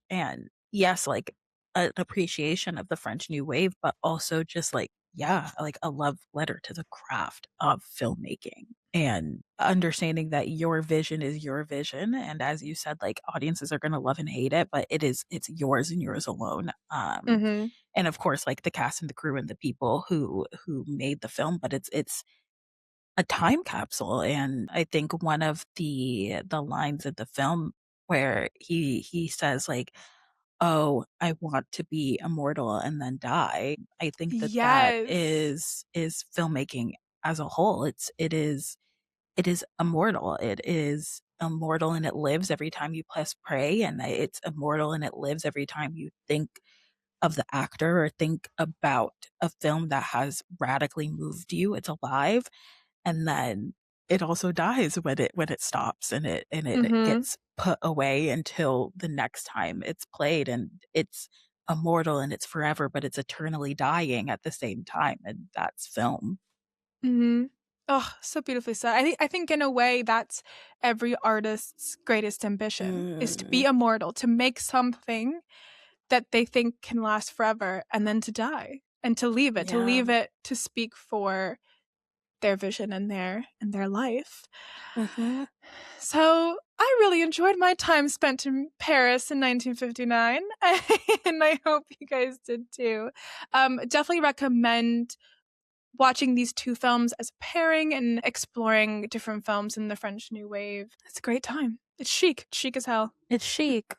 yes, like, an appreciation of the French New Wave, but also just, like, yeah, like, a love letter to the craft of filmmaking, and understanding that your vision is your vision, and as you said, like, audiences are gonna love and hate it, but it's yours and yours alone, Mhm. and of course, like, the cast and the crew and the people who made the film, but it's a time capsule. And I think one of the lines of the film where he says like, "Oh, I want to be immortal and then die." I think that that Yes. is filmmaking as a whole. It is immortal. It is immortal and it lives every time you press play, and it's immortal and it lives every time you think of the actor or think about a film that has radically moved you. It's alive, and then it also dies when it stops, and it Mhm. gets put away until the next time it's played, and it's immortal and it's forever, but it's eternally dying at the same time, and that's film. Mhm. Oh, so beautifully said. I think in a way that's every artist's greatest ambition is to be Mm, immortal, to make something that they think can last forever and then to die and to yeah. leave it to speak for their vision and their life. Mhm. So, I really enjoyed my time spent in Paris in 1959, and I hope you guys did too. Definitely recommend watching these two films as a pairing and exploring different films in the French New Wave. It's a great time. It's chic as hell. It's chic.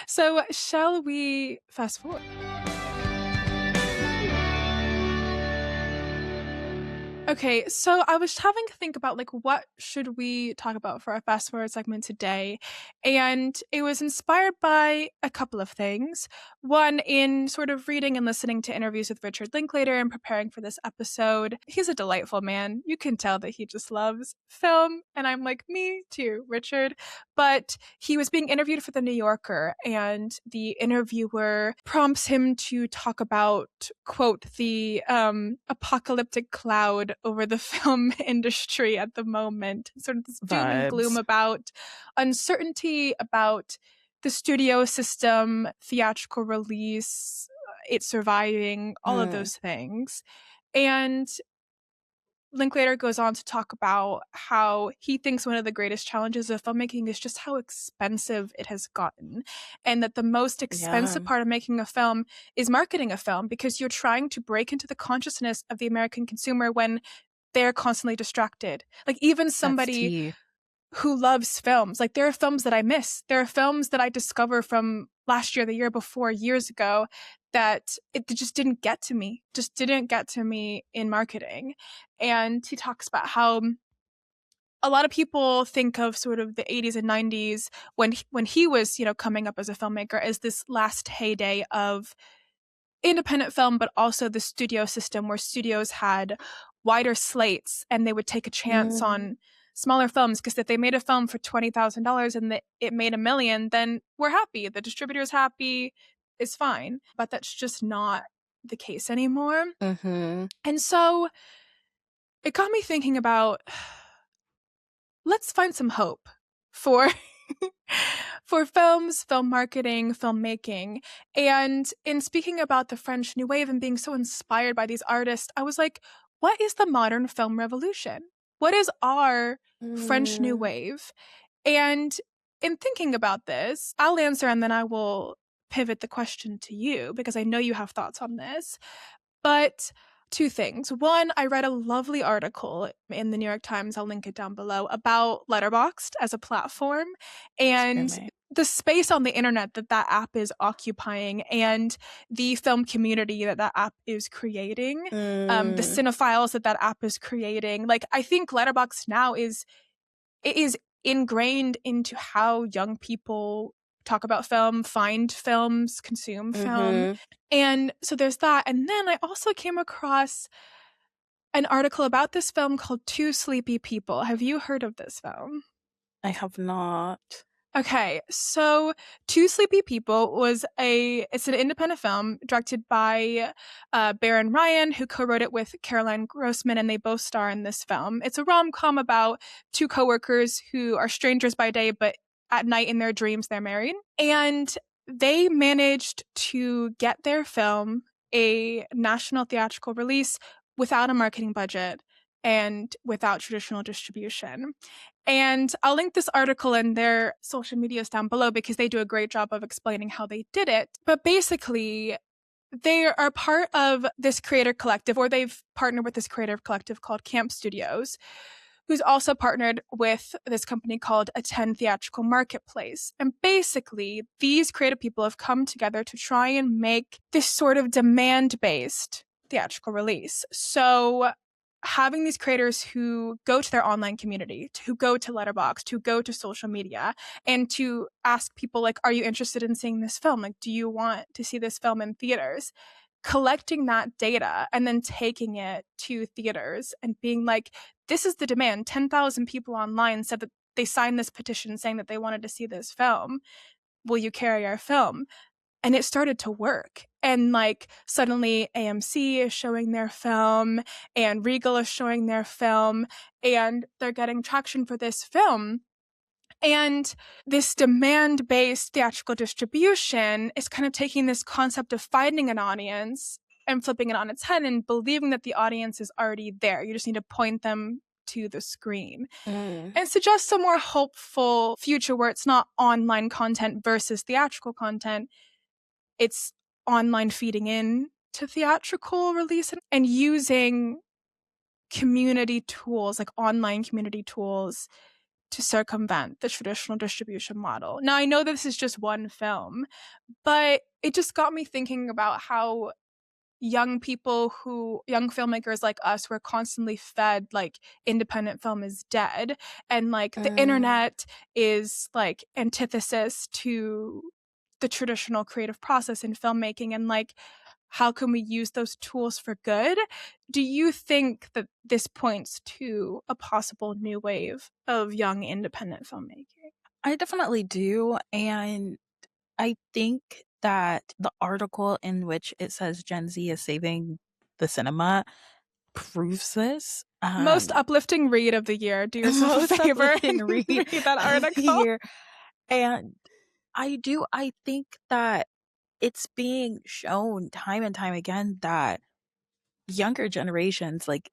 So, shall we fast forward? Okay, so I was having to think about like what should we talk about for our fast forward segment today, and it was inspired by a couple of things. One, in sort of reading and listening to interviews with Richard Linklater and preparing for this episode. He's a delightful man. You can tell that he just loves film, and I'm like, me too, Richard. But he was being interviewed for the New Yorker, and the interviewer prompts him to talk about, quote, the apocalyptic cloud over the film industry at the moment, sort of this doom and gloom Vibes. about uncertainty about the studio system, theatrical release, it surviving, all of Mm, those things. And Linklater goes on to talk about how he thinks one of the greatest challenges of filmmaking is just how expensive it has gotten. And that the most yeah, expensive part of making a film is marketing a film because you're trying to break into the consciousness of the American consumer when they're constantly distracted. Like, even that's somebody tea. who loves films. Like, there are films that I miss. There are films that I discover from last year, the year before, years ago, that it just didn't get to me, just didn't get to me in marketing. And he talks about how a lot of people think of sort of the 80s and 90s when he was, coming up as a filmmaker as this last heyday of independent film, but also the studio system where studios had wider slates and they would take a chance Mm, on smaller films because if they made a film for $20,000 and it made $1 million, then we're happy. The distributor's happy, it's fine. But that's just not the case anymore. mhm, And so it got me thinking about, let's find some hope for for films, film marketing, filmmaking. And in speaking about the French New Wave and being so inspired by these artists, I was like, what is the modern film revolution? What is our French New mm, Wave? And in thinking about this, I'll answer and then I will pivot the question to you because I know you have thoughts on this. But two things. One, I read a lovely article in the New York Times, I'll link it down below, about Letterboxd as a platform and screaming. the space on the internet that that app is occupying and the film community that that app is creating, the Mm, cinephiles that that app is creating. Like, I think Letterboxd now is ingrained into how young people talk about film, find films, consume film. mhm. And so there's that. And then I also came across an article about this film called Two Sleepy People. Have you heard of this film? I have not. Okay, so Two Sleepy People it's an independent film directed by Baron Ryan, who co-wrote it with Caroline Grossman, and they both star in this film. It's a rom-com about two coworkers who are strangers by day, but at night in their dreams they're married. And they managed to get their film a national theatrical release without a marketing budget and without traditional distribution. And I'll link this article in their social medias down below because they do a great job of explaining how they did it. But basically, They are part of this creator collective, or they've partnered with this creative collective called Camp Studios, who's also partnered with this company called Attend Theatrical Marketplace. And basically, these creative people have come together to try and make this sort of demand based theatrical release. So, having these creators who go to their online community, who go to Letterboxd, who go to social media, and to ask people, like, are you interested in seeing this film? Like, do you want to see this film in theaters? Collecting that data and then taking it to theaters and being like, this is the demand. 10,000 people online said that they signed this petition saying that they wanted to see this film. Will you carry our film? And it started to work. And like suddenly AMC is showing their film and Regal is showing their film and they're getting traction for this film. And this demand based theatrical distribution is kind of taking this concept of finding an audience and flipping it on its head and believing that the audience is already there. You just need to point them to the screen Mm. and suggest a more hopeful future where it's not online content versus theatrical content. It's online feeding in to theatrical release and using community tools, like online community tools, to circumvent the traditional distribution model. Now, I know this is just one film, but it just got me thinking about how young filmmakers like us were constantly fed like independent film is dead and like the Mm. internet is like antithesis to the traditional creative process in filmmaking, and like how can we use those tools for good? Do you think that this points to a possible new wave of young independent filmmaking? I definitely do. And I think that the article in which it says Gen Z is saving the cinema proves this. Most uplifting read of the year. Do yourself a Most favor uplifting and read read that of the article. year. And I think that it's being shown time and time again that younger generations, like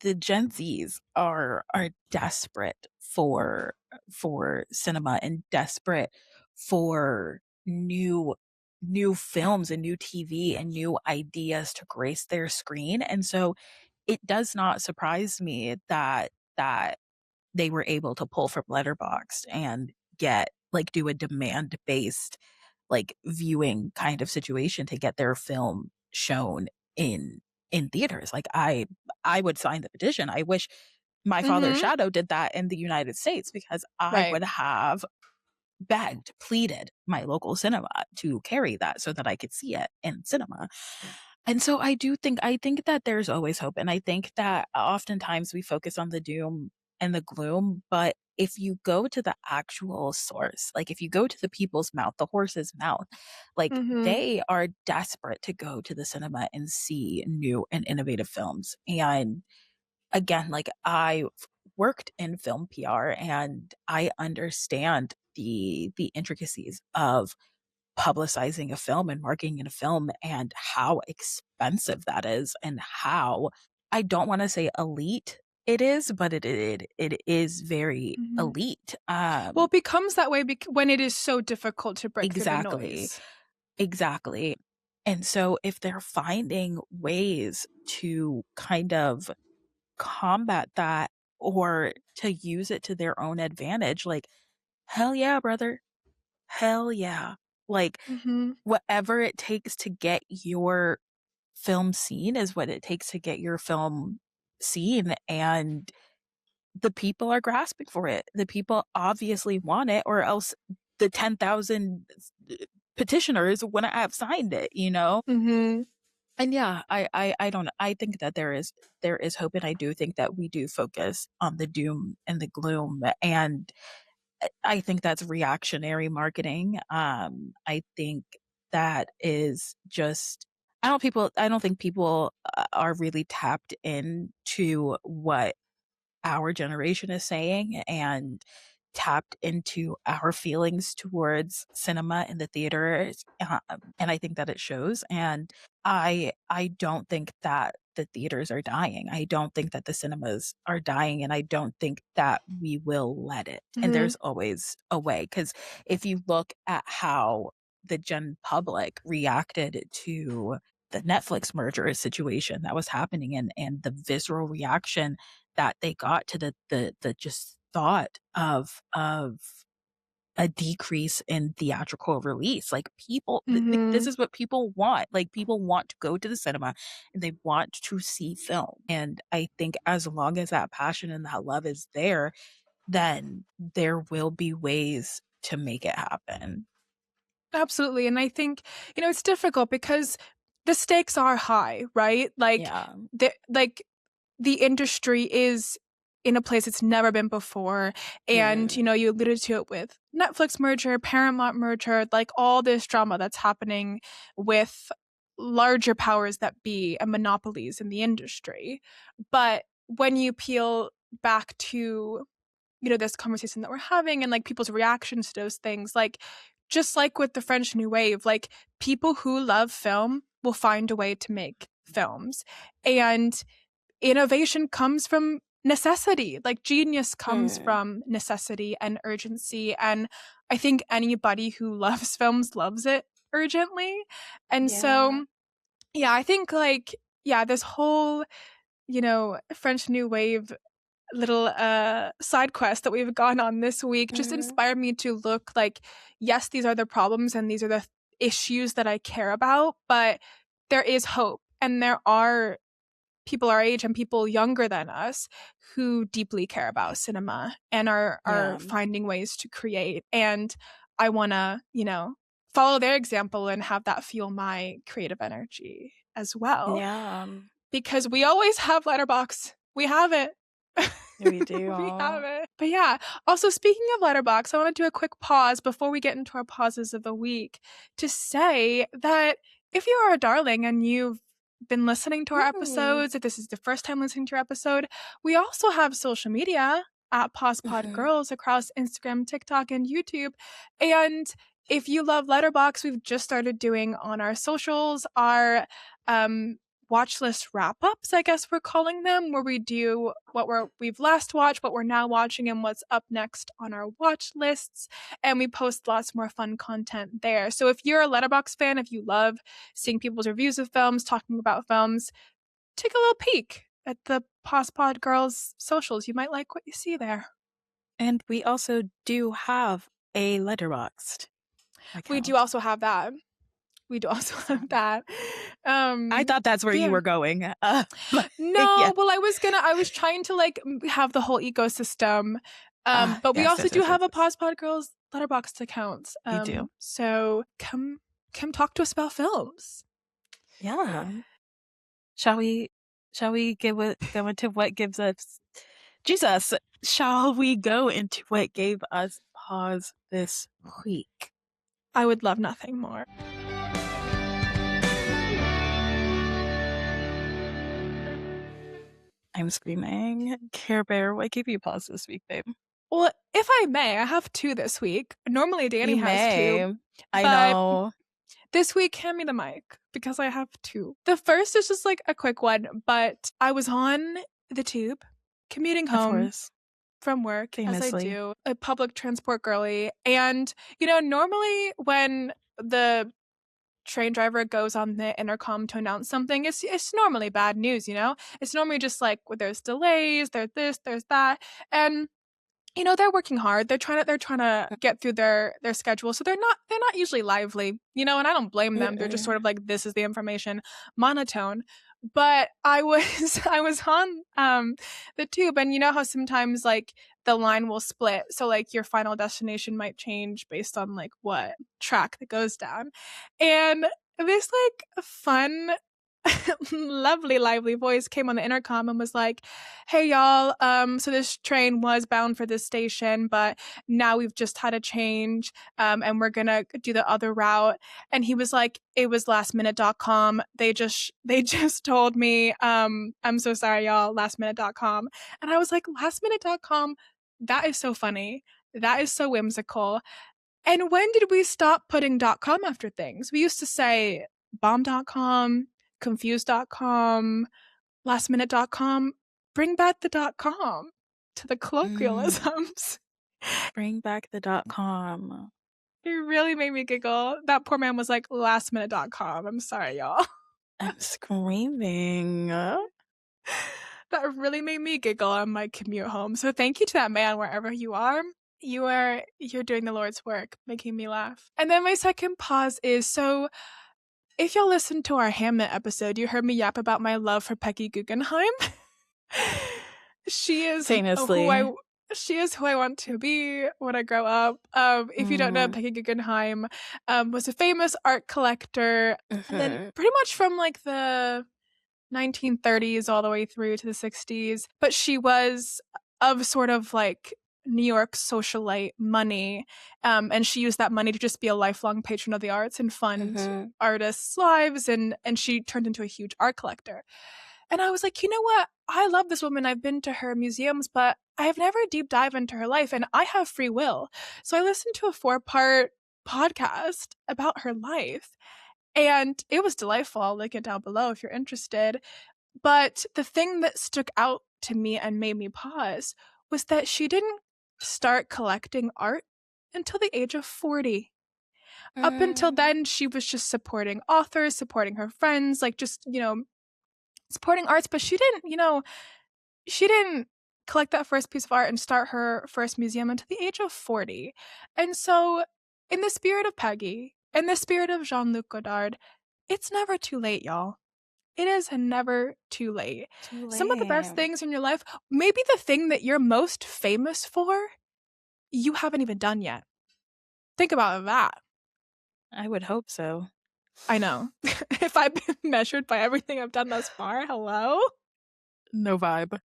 the Gen Zs are desperate for cinema and desperate for new films and new TV and new ideas to grace their screen. And so it does not surprise me that they were able to pull from Letterboxd and do a demand-based, like, viewing kind of situation to get their film shown in in theaters. Like, I would sign the petition. I wish My Father's Mm-hmm. Shadow did that in the United States because I Right. would have begged, pleaded my local cinema to carry that so that I could see it in cinema. And so I think that there's always hope, and I think that oftentimes we focus on the doom and the gloom, but if you go to the actual source, like if you go to the people's mouth, the horse's mouth, like Mm-hmm. they are desperate to go to the cinema and see new and innovative films. And again, like I've worked in film PR and I understand the intricacies of publicizing a film and marketing a film and how expensive that is and how I don't want to say elite it is, but it is very Mm-hmm. elite. Well, it becomes that way when it is so difficult to break through the Exactly. noise. Exactly. And so if they're finding ways to kind of combat that or to use it to their own advantage, like, hell yeah, brother. Hell yeah. Like, Mm-hmm. whatever it takes to get your film seen is what it takes to get your film seen, and the people are grasping for it. The people obviously want it, or else the 10,000 petitioners wouldn't have signed it, you know? Mm-hmm. And yeah, I don't know. I think that there is hope, and I do think that we do focus on the doom and the gloom, and I think that's reactionary marketing. I think that is just I don't think people are really tapped into what our generation is saying and tapped into our feelings towards cinema in the theaters, and I think that it shows, and I don't think that the theaters are dying. I don't think that the cinemas are dying, and I don't think that we will let it, and Mm-hmm. there's always a way. Because if you look at how the gen public reacted to the Netflix merger situation that was happening, and the visceral reaction that they got to the just thought of a decrease in theatrical release. Like, people this Mhm. is what people want. Like, people want to go to the cinema and they want to see film. And I think as long as that passion and that love is there, then there will be ways to make it happen. Absolutely, and I think, it's difficult because the stakes are high, right? Like, Yeah. the industry is in a place it's never been before, and, Mm. you alluded to it with Netflix merger, Paramount merger, like, all this drama that's happening with larger powers that be and monopolies in the industry. But when you peel back to this conversation that we're having and like people's reactions to those things, like just like with the French New Wave, like people who love film will find a way to make films. And innovation comes from necessity. Like genius comes Mm. from necessity and urgency. And I think anybody who loves films loves it urgently. And Yeah. so, yeah, I think like, yeah, this whole, French New Wave little side quest that we've gone on this week just Mhm. inspired me to look like, yes, these are the problems and these are the issues that I care about, but there is hope and there are people our age and people younger than us who deeply care about cinema and are Yeah. finding ways to create. And I want to, follow their example and have that fuel my creative energy as well, Yeah. because we always have Letterbox. We have it. We do. We have it. But yeah, also speaking of Letterbox, I want to do a quick pause before we get into our pauses of the week to say that if you are a darling and you've been listening to our Mm. episodes, if this is the first time listening to your episode, we also have social media at Pause Pod Mhm. Girls across Instagram, TikTok, and YouTube. And if you love Letterbox, we've just started doing on our socials our watch list wrap ups, I guess we're calling them, where we do we've last watched, what we're now watching, and what's up next on our watch lists. And we post lots more fun content there. So if you're a Letterbox fan, if you love seeing people's reviews of films, talking about films, take a little peek at the Pause Pod Girls socials. You might like what you see there. And we also do have a Letterboxd We do account. also have that. We do also So have that. I thought that's where But you yeah. were going. But yeah. No, well, I was trying to like have the whole ecosystem. But we Yes, also yes, do yes, yes, have a yes. Pause Pod Girls Letterboxd account. You do. So come talk to us about films. Yeah. Shall we go into what gives us Jesus? Shall we go into what gave us pause this week? I would love nothing more. I'm screaming. Care Bear, what gave you pause this week, babe? Well, if I may, I have two this week. Normally Danny You has two, may. I but know. this week hand me the mic because I have two. The first is just like a quick one, but I was on the tube commuting Of home course. from work, as I Famously. do, a public transport girly. And, normally when the train driver goes on the intercom to announce something, it's normally bad news, It's normally just like, well, there's delays, there's this, there's that. And they're working hard. They're trying to get through their schedule. So they're not usually lively, and I don't blame them. They're just sort Mm-mm. of like, this is the information, monotone. But I was I was on the tube, and you know how sometimes like the line will split. So like your final destination might change based on like what track that goes down. And this like fun lovely lively voice came on the intercom and was like, hey y'all, so this train was bound for this station, but now we've just had a change, and we're gonna do the other route. And he was like, it was lastminute.com, they just told me, I'm so sorry y'all, lastminute.com. And I was like, lastminute.com, that is so funny, that is so whimsical. And when did we stop putting .com after things? We used to say bomb.com, confused.com, lastminute.com. Bring back the .com to the Mm. colloquialisms. Bring back the .com. He really made me giggle. That poor man was like lastminute.com. I'm sorry, y'all. I'm screaming. That really made me giggle on my commute home. So thank you to that man wherever you are. You're doing the Lord's work, making me laugh. And then my second pause is, so if y'all listened to our Hamlet episode, you heard me yap about my love for Peggy Guggenheim. she is who I Famously. she is who I want to be when I grow up. If you don't know, Mm, Peggy Guggenheim was a famous art collector, and then mhm, pretty much from like the 1930s all the way through to the 60s. But she was of sort of like New York socialite money. And she used that money to just be a lifelong patron of the arts and fund mhm, artists' lives. And she turned into a huge art collector. And I was like, you know what? I love this woman. I've been to her museums, but I have never deep dive into her life, and I have free will. So I listened to a 4-part podcast about her life, and it was delightful. I'll link it down below if you're interested. But the thing that stuck out to me and made me pause was that she didn't start collecting art until the age of 40. Up until mm, then, she was just supporting authors, supporting her friends, like just, supporting arts. But she didn't collect that first piece of art and start her first museum until the age of 40. And so, in the spirit of Peggy, in the spirit of Jean Luc Godard, it's never too late, y'all. It is never too late. too Some of the best late. things in your life, maybe the thing that you're most famous for, you haven't even done yet. Think about that. I would hope so. I know. If I've been measured by everything I've done thus far, hello? No vibe.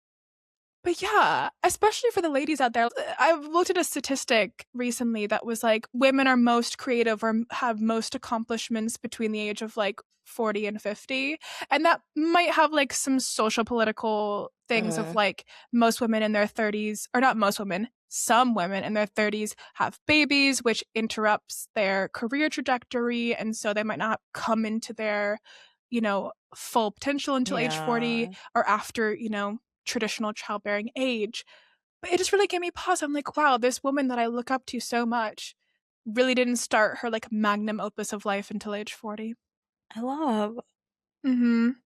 But yeah, especially for the ladies out there, I've looked at a statistic recently that was like women are most creative or have most accomplishments between the age of like 40 and 50. And that might have like some social political things of Mm, like most women in their 30s, or not most women, some women in their 30s have babies, which interrupts their career trajectory. And so they might not come into their, full potential until age 40 yeah. or after, traditional childbearing age. But it just really gave me pause. I'm like, wow, this woman that I look up to so much really didn't start her like magnum opus of life until age 40. I love. Mm-hmm.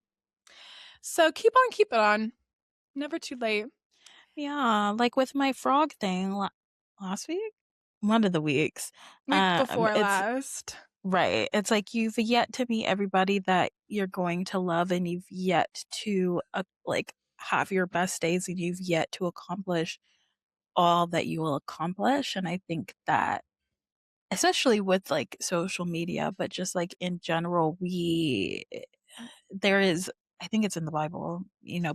So keep on, keep it on. Never too late. Yeah, like with my frog thing last week? One of the weeks. Week before It's last. right. It's like you've yet to meet everybody that you're going to love, and you've yet to like have your best days, and you've yet to accomplish all that you will accomplish. And I think that especially with like social media, but just like in general, there is, I think it's in the Bible,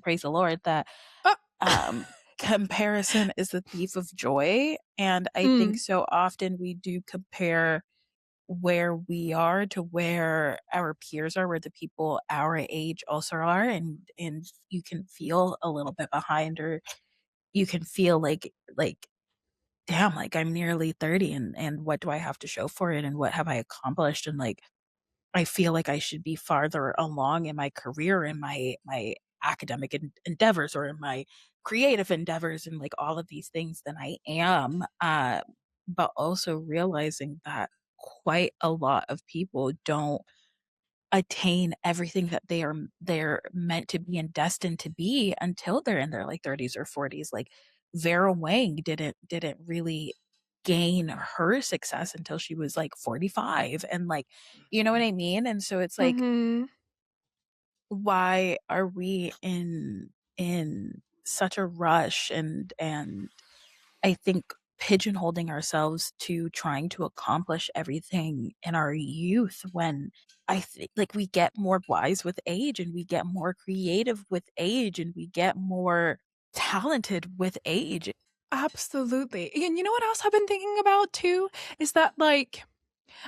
praise the Lord, that Oh. comparison is the thief of joy. And I think Mm. so often we do compare where we are to where our peers are, where the people our age also are, and you can feel a little bit behind, or you can feel like damn, like I'm nearly 30, and what do I have to show for it, and what have I accomplished, and like I feel like I should be farther along in my career, in my academic endeavors, or in my creative endeavors, and like all of these things than I am. But also realizing that quite a lot of people don't attain everything that they're meant to be and destined to be until they're in their like 30s or 40s. Like Vera Wang didn't really gain her success until she was like 45, and like you know what I mean? And so it's like, Mm-hmm. why are we in such a rush, and I think pigeonholing ourselves to trying to accomplish everything in our youth, when I think like we get more wise with age, and we get more creative with age, and we get more talented with age. Absolutely. And you know what else I've been thinking about too? Is that like,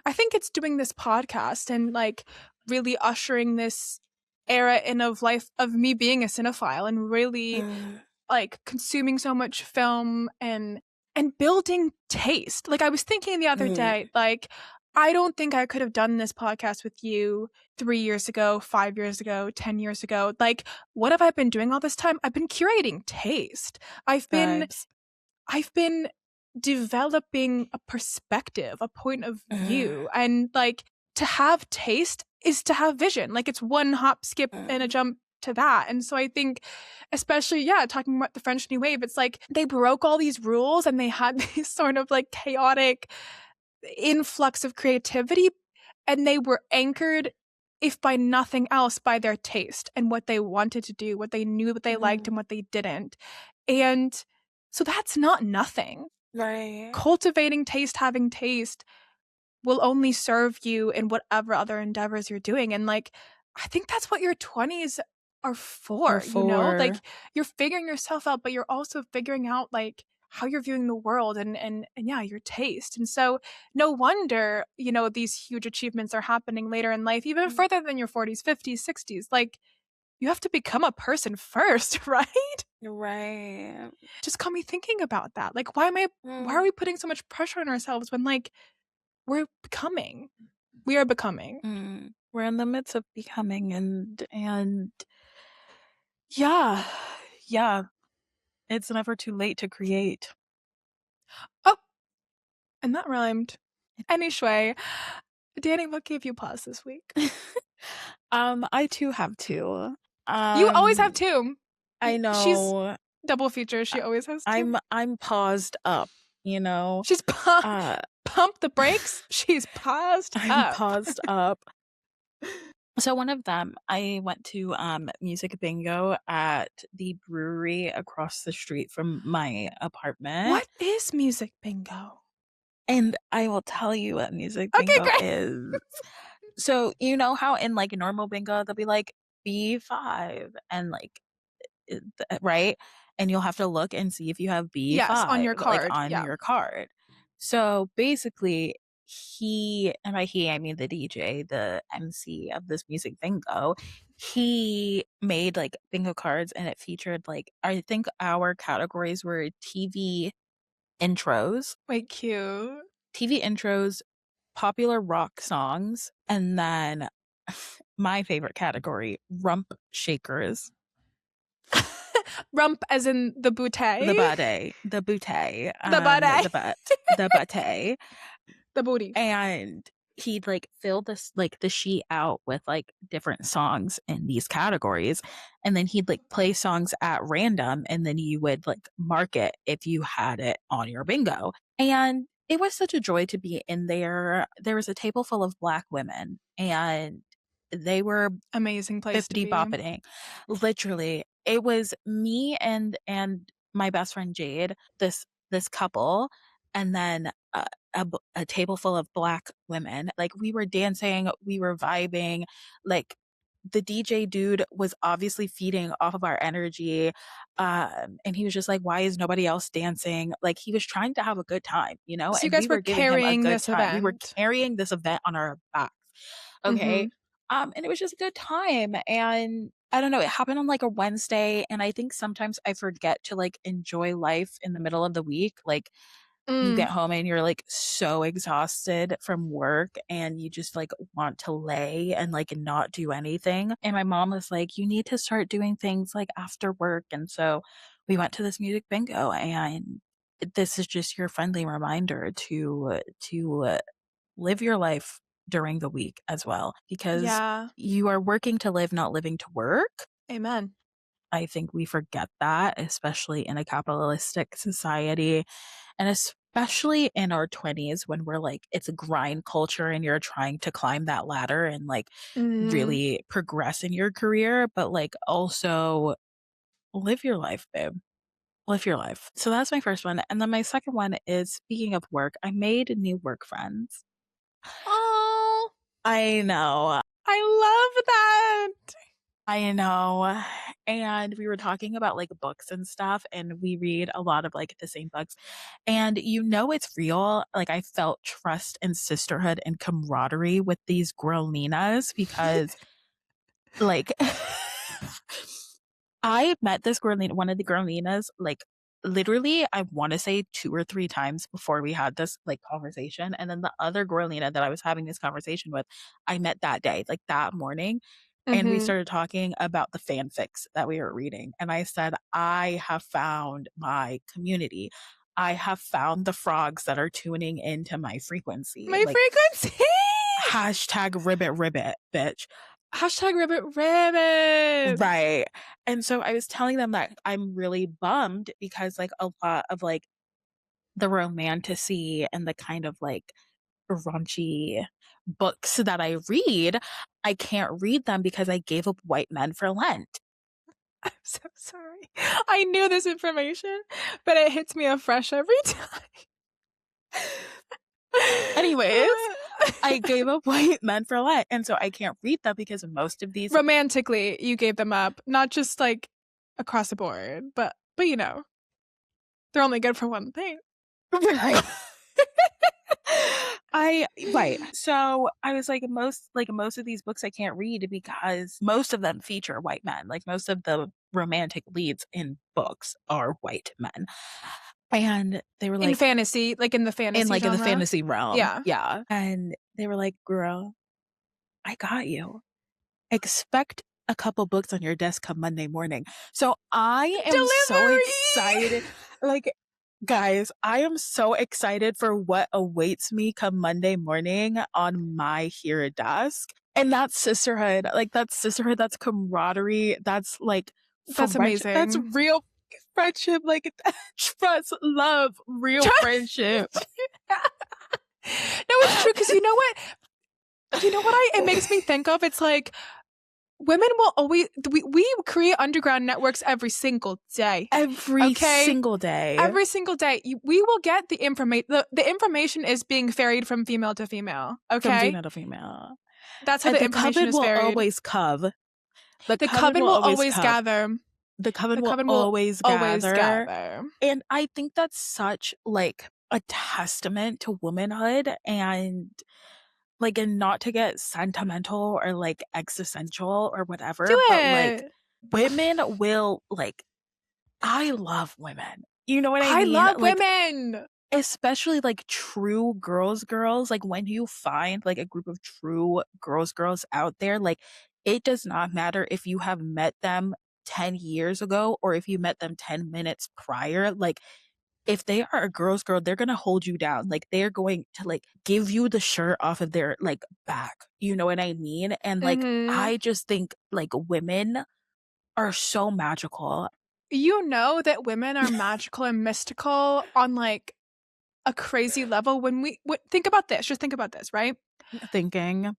I think it's doing this podcast and like really ushering this era in of life of me being a cinephile and really Mm, like consuming so much film and building taste. Like I was thinking the other day, mm, like I don't think I could have done this podcast with you 3 years ago, 5 years ago, 10 years ago. Like what have I been doing all this time? I've been curating taste. I've been vibes. I've been developing a perspective, a point of view. And like to have taste is to have vision. Like it's one hop, skip, and a jump to that. And so I think, especially, yeah, talking about the French New Wave, it's like they broke all these rules and they had these sort of like chaotic influx of creativity, and they were anchored, if by nothing else, by their taste and what they wanted to do, what they knew, what they liked and what they didn't. And so that's not nothing. Right. Cultivating taste, having taste will only serve you in whatever other endeavors you're doing. And like, I think that's what your 20s are Or for, you know? for Like you're figuring yourself out, but you're also figuring out like how you're viewing the world and yeah, your taste. And so no wonder, you know, these huge achievements are happening later in life, even further than your 40s, 50s, 60s. Like you have to become a person first, right? right. Just got me thinking about that. Like why are we putting so much pressure on ourselves when like we're becoming? We are becoming. We're in the midst of becoming, and yeah, yeah. It's never too late to create. Oh, and that rhymed. Anyway, Danny, what gave you pause this week? I too have two. You always have two. I She's know. double feature. She always has two. I'm paused up, you know. She's pump the brakes. She's paused I'm up. paused up. So one of them, I went to music bingo at the brewery across the street from my apartment. What is music bingo? And I will tell you what music Okay, bingo great. is. So you know how in like normal bingo they'll be like B5 and like right? And you'll have to look and see if you have Yes, on B5 your like card. on Yeah. your card. So basically he, and by he I mean the DJ, the MC of this music bingo, he made like bingo cards and it featured like, I think our categories were Wait, cute. TV intros, popular rock songs, and then my favorite category, rump shakers. Rump as in the bouteille. The bade, the bouteille, The bouteille. the bate, The booty. and he'd like fill this like the sheet out with like different songs in these categories, and then he'd like play songs at random, and then you would like mark it if you had it on your bingo. And it was such a joy to be in there. There was a table full of Black women, and they were Amazing place to 50 be. boppeting. Literally, it was me and my best friend Jade, this couple, and then a table full of Black women. Like we were dancing, we were vibing. Like the DJ dude was obviously feeding off of our energy, and he was just like, "Why is nobody else dancing?" Like he was trying to have a good time, you know. So you And we guys were were giving him a carrying good this time. We were event. carrying this event on our backs. Okay. Mhm. And it was just a good time. And I don't know, it happened on like a Wednesday. And I think sometimes I forget to like enjoy life in the middle of the week. Like you Mm. get home and you're like so exhausted from work and you just like want to lay and like not do anything. And my mom was like, you need to start doing things like after work. And so we went to this music bingo, and this is just your friendly reminder to live your life during the week as well, because Yeah. you are working to live, not living to work. Amen. I think we forget that, especially in a capitalistic society, and especially in our 20s when we're like, it's a grind culture and you're trying to climb that ladder and like Mm. really progress in your career, but like also live your life, babe. Live your life. So that's my first one. And then my second one is, speaking of work, I made new work friends. Oh, I know. I love that. I know. And we were talking about like books and stuff, and we read a lot of like the same books. And you know it's real. Like I felt trust and sisterhood and camaraderie with these girlinas because like I met this girlina, one of the girlinas, like literally I want to say 2 or 3 times before we had this like conversation. And then the other girlina that I was having this conversation with, I met that day, like that morning. And we Mhm. started talking about the fanfics that we were reading. And I said, I have found my community. I have found the frogs that are tuning into my frequency. My like, frequency. hashtag ribbit, bitch. Hashtag ribbit. Right. And so I was telling them that I'm really bummed because like a lot of like the romanticy and the kind of like raunchy books that I read, I can't read them because I gave up white men for Lent. I'm so sorry. I knew this information, but it hits me afresh every time. Anyways, I gave up white men for Lent, and so I can't read them because most of these romantically you gave them up, not just like across the board, but you know, they're only good for one thing. Right. Right. So I was like, most of these books I can't read because most of them feature white men. Like most of the romantic leads in books are white men. And they were like in fantasy, like in the fantasy in genre. the fantasy realm. Yeah. Yeah. And they were like, girl, I got you. Expect a couple books on your desk come Monday morning. So I am so excited. Like, guys, I am so excited for what awaits me come Monday morning on my here desk. And that's sisterhood. Like, that's sisterhood. That's camaraderie. That's like, that's amazing. That's real friendship. Like, trust, love, real friendship. No, it's true. Because you know what? It makes me think of? It's like, women will always, we create underground networks every single day. Every single day. Every single day. We will get the information. The information is being ferried from female to female. Okay? From female to female. That's how the information is ferried. Always cove. The coven will always gather. The coven will always gather. And I think that's such like a testament to womanhood and like, and not to get sentimental or like existential or whatever, but like women will like, I love women. You know what I mean? I love like, women. Especially like true girls, like when you find like a group of true girls out there, like it does not matter if you have met them 10 years ago or if you met them 10 minutes prior. Like if they are a girl's girl, they're going to hold you down. Like they're going to like give you the shirt off of their like back. You know what I mean? And like, I just think like women are so magical. You know that women are magical and mystical on like a crazy level. When we think about this, just think about this, right? Thinking.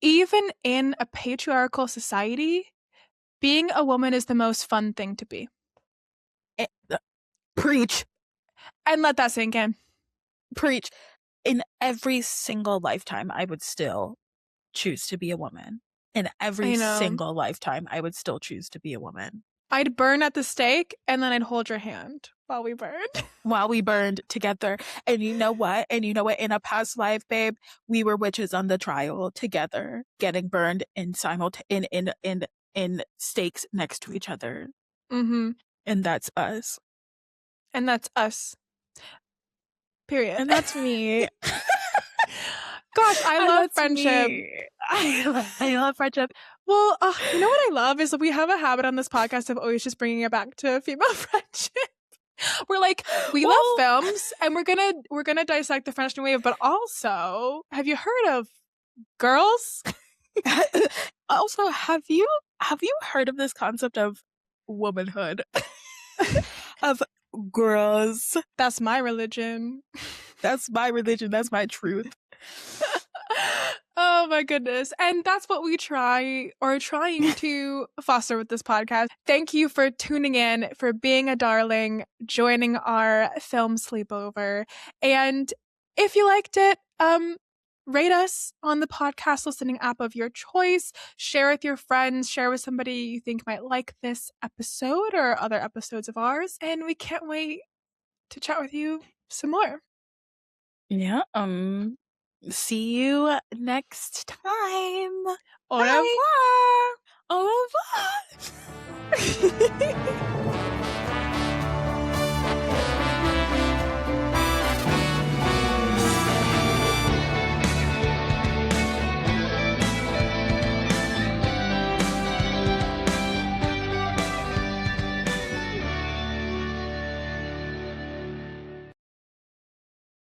Even in a patriarchal society, being a woman is the most fun thing to be. Preach. And let that sink in. Preach. In every single lifetime, I would still choose to be a woman. In every single lifetime, I would still choose to be a woman. I'd burn at the stake and then I'd hold your hand while we burned. While we burned together. And you know what? In a past life, babe, we were witches on the trial together, getting burned in stakes next to each other. Mm-hmm. And that's us. And that's us. Period. And that's me. Gosh, I love friendship. I love friendship. Well, you know what I love is that we have a habit on this podcast of always just bringing it back to female friendship. We're like, we love films, and we're gonna dissect the French New Wave, but also, have you heard of girls? Also, have you heard of this concept of womanhood? Of girls? That's my religion. That's my religion. That's my truth. Oh my goodness. And that's what we trying to foster with this podcast. Thank you for tuning in, for being a darling, joining our film sleepover. And if you liked it, rate us on the podcast listening app of your choice. Share with your friends, share with somebody you think might like this episode or other episodes of ours. And we can't wait to chat with you some more. Yeah. See you next time. Au revoir. Au revoir.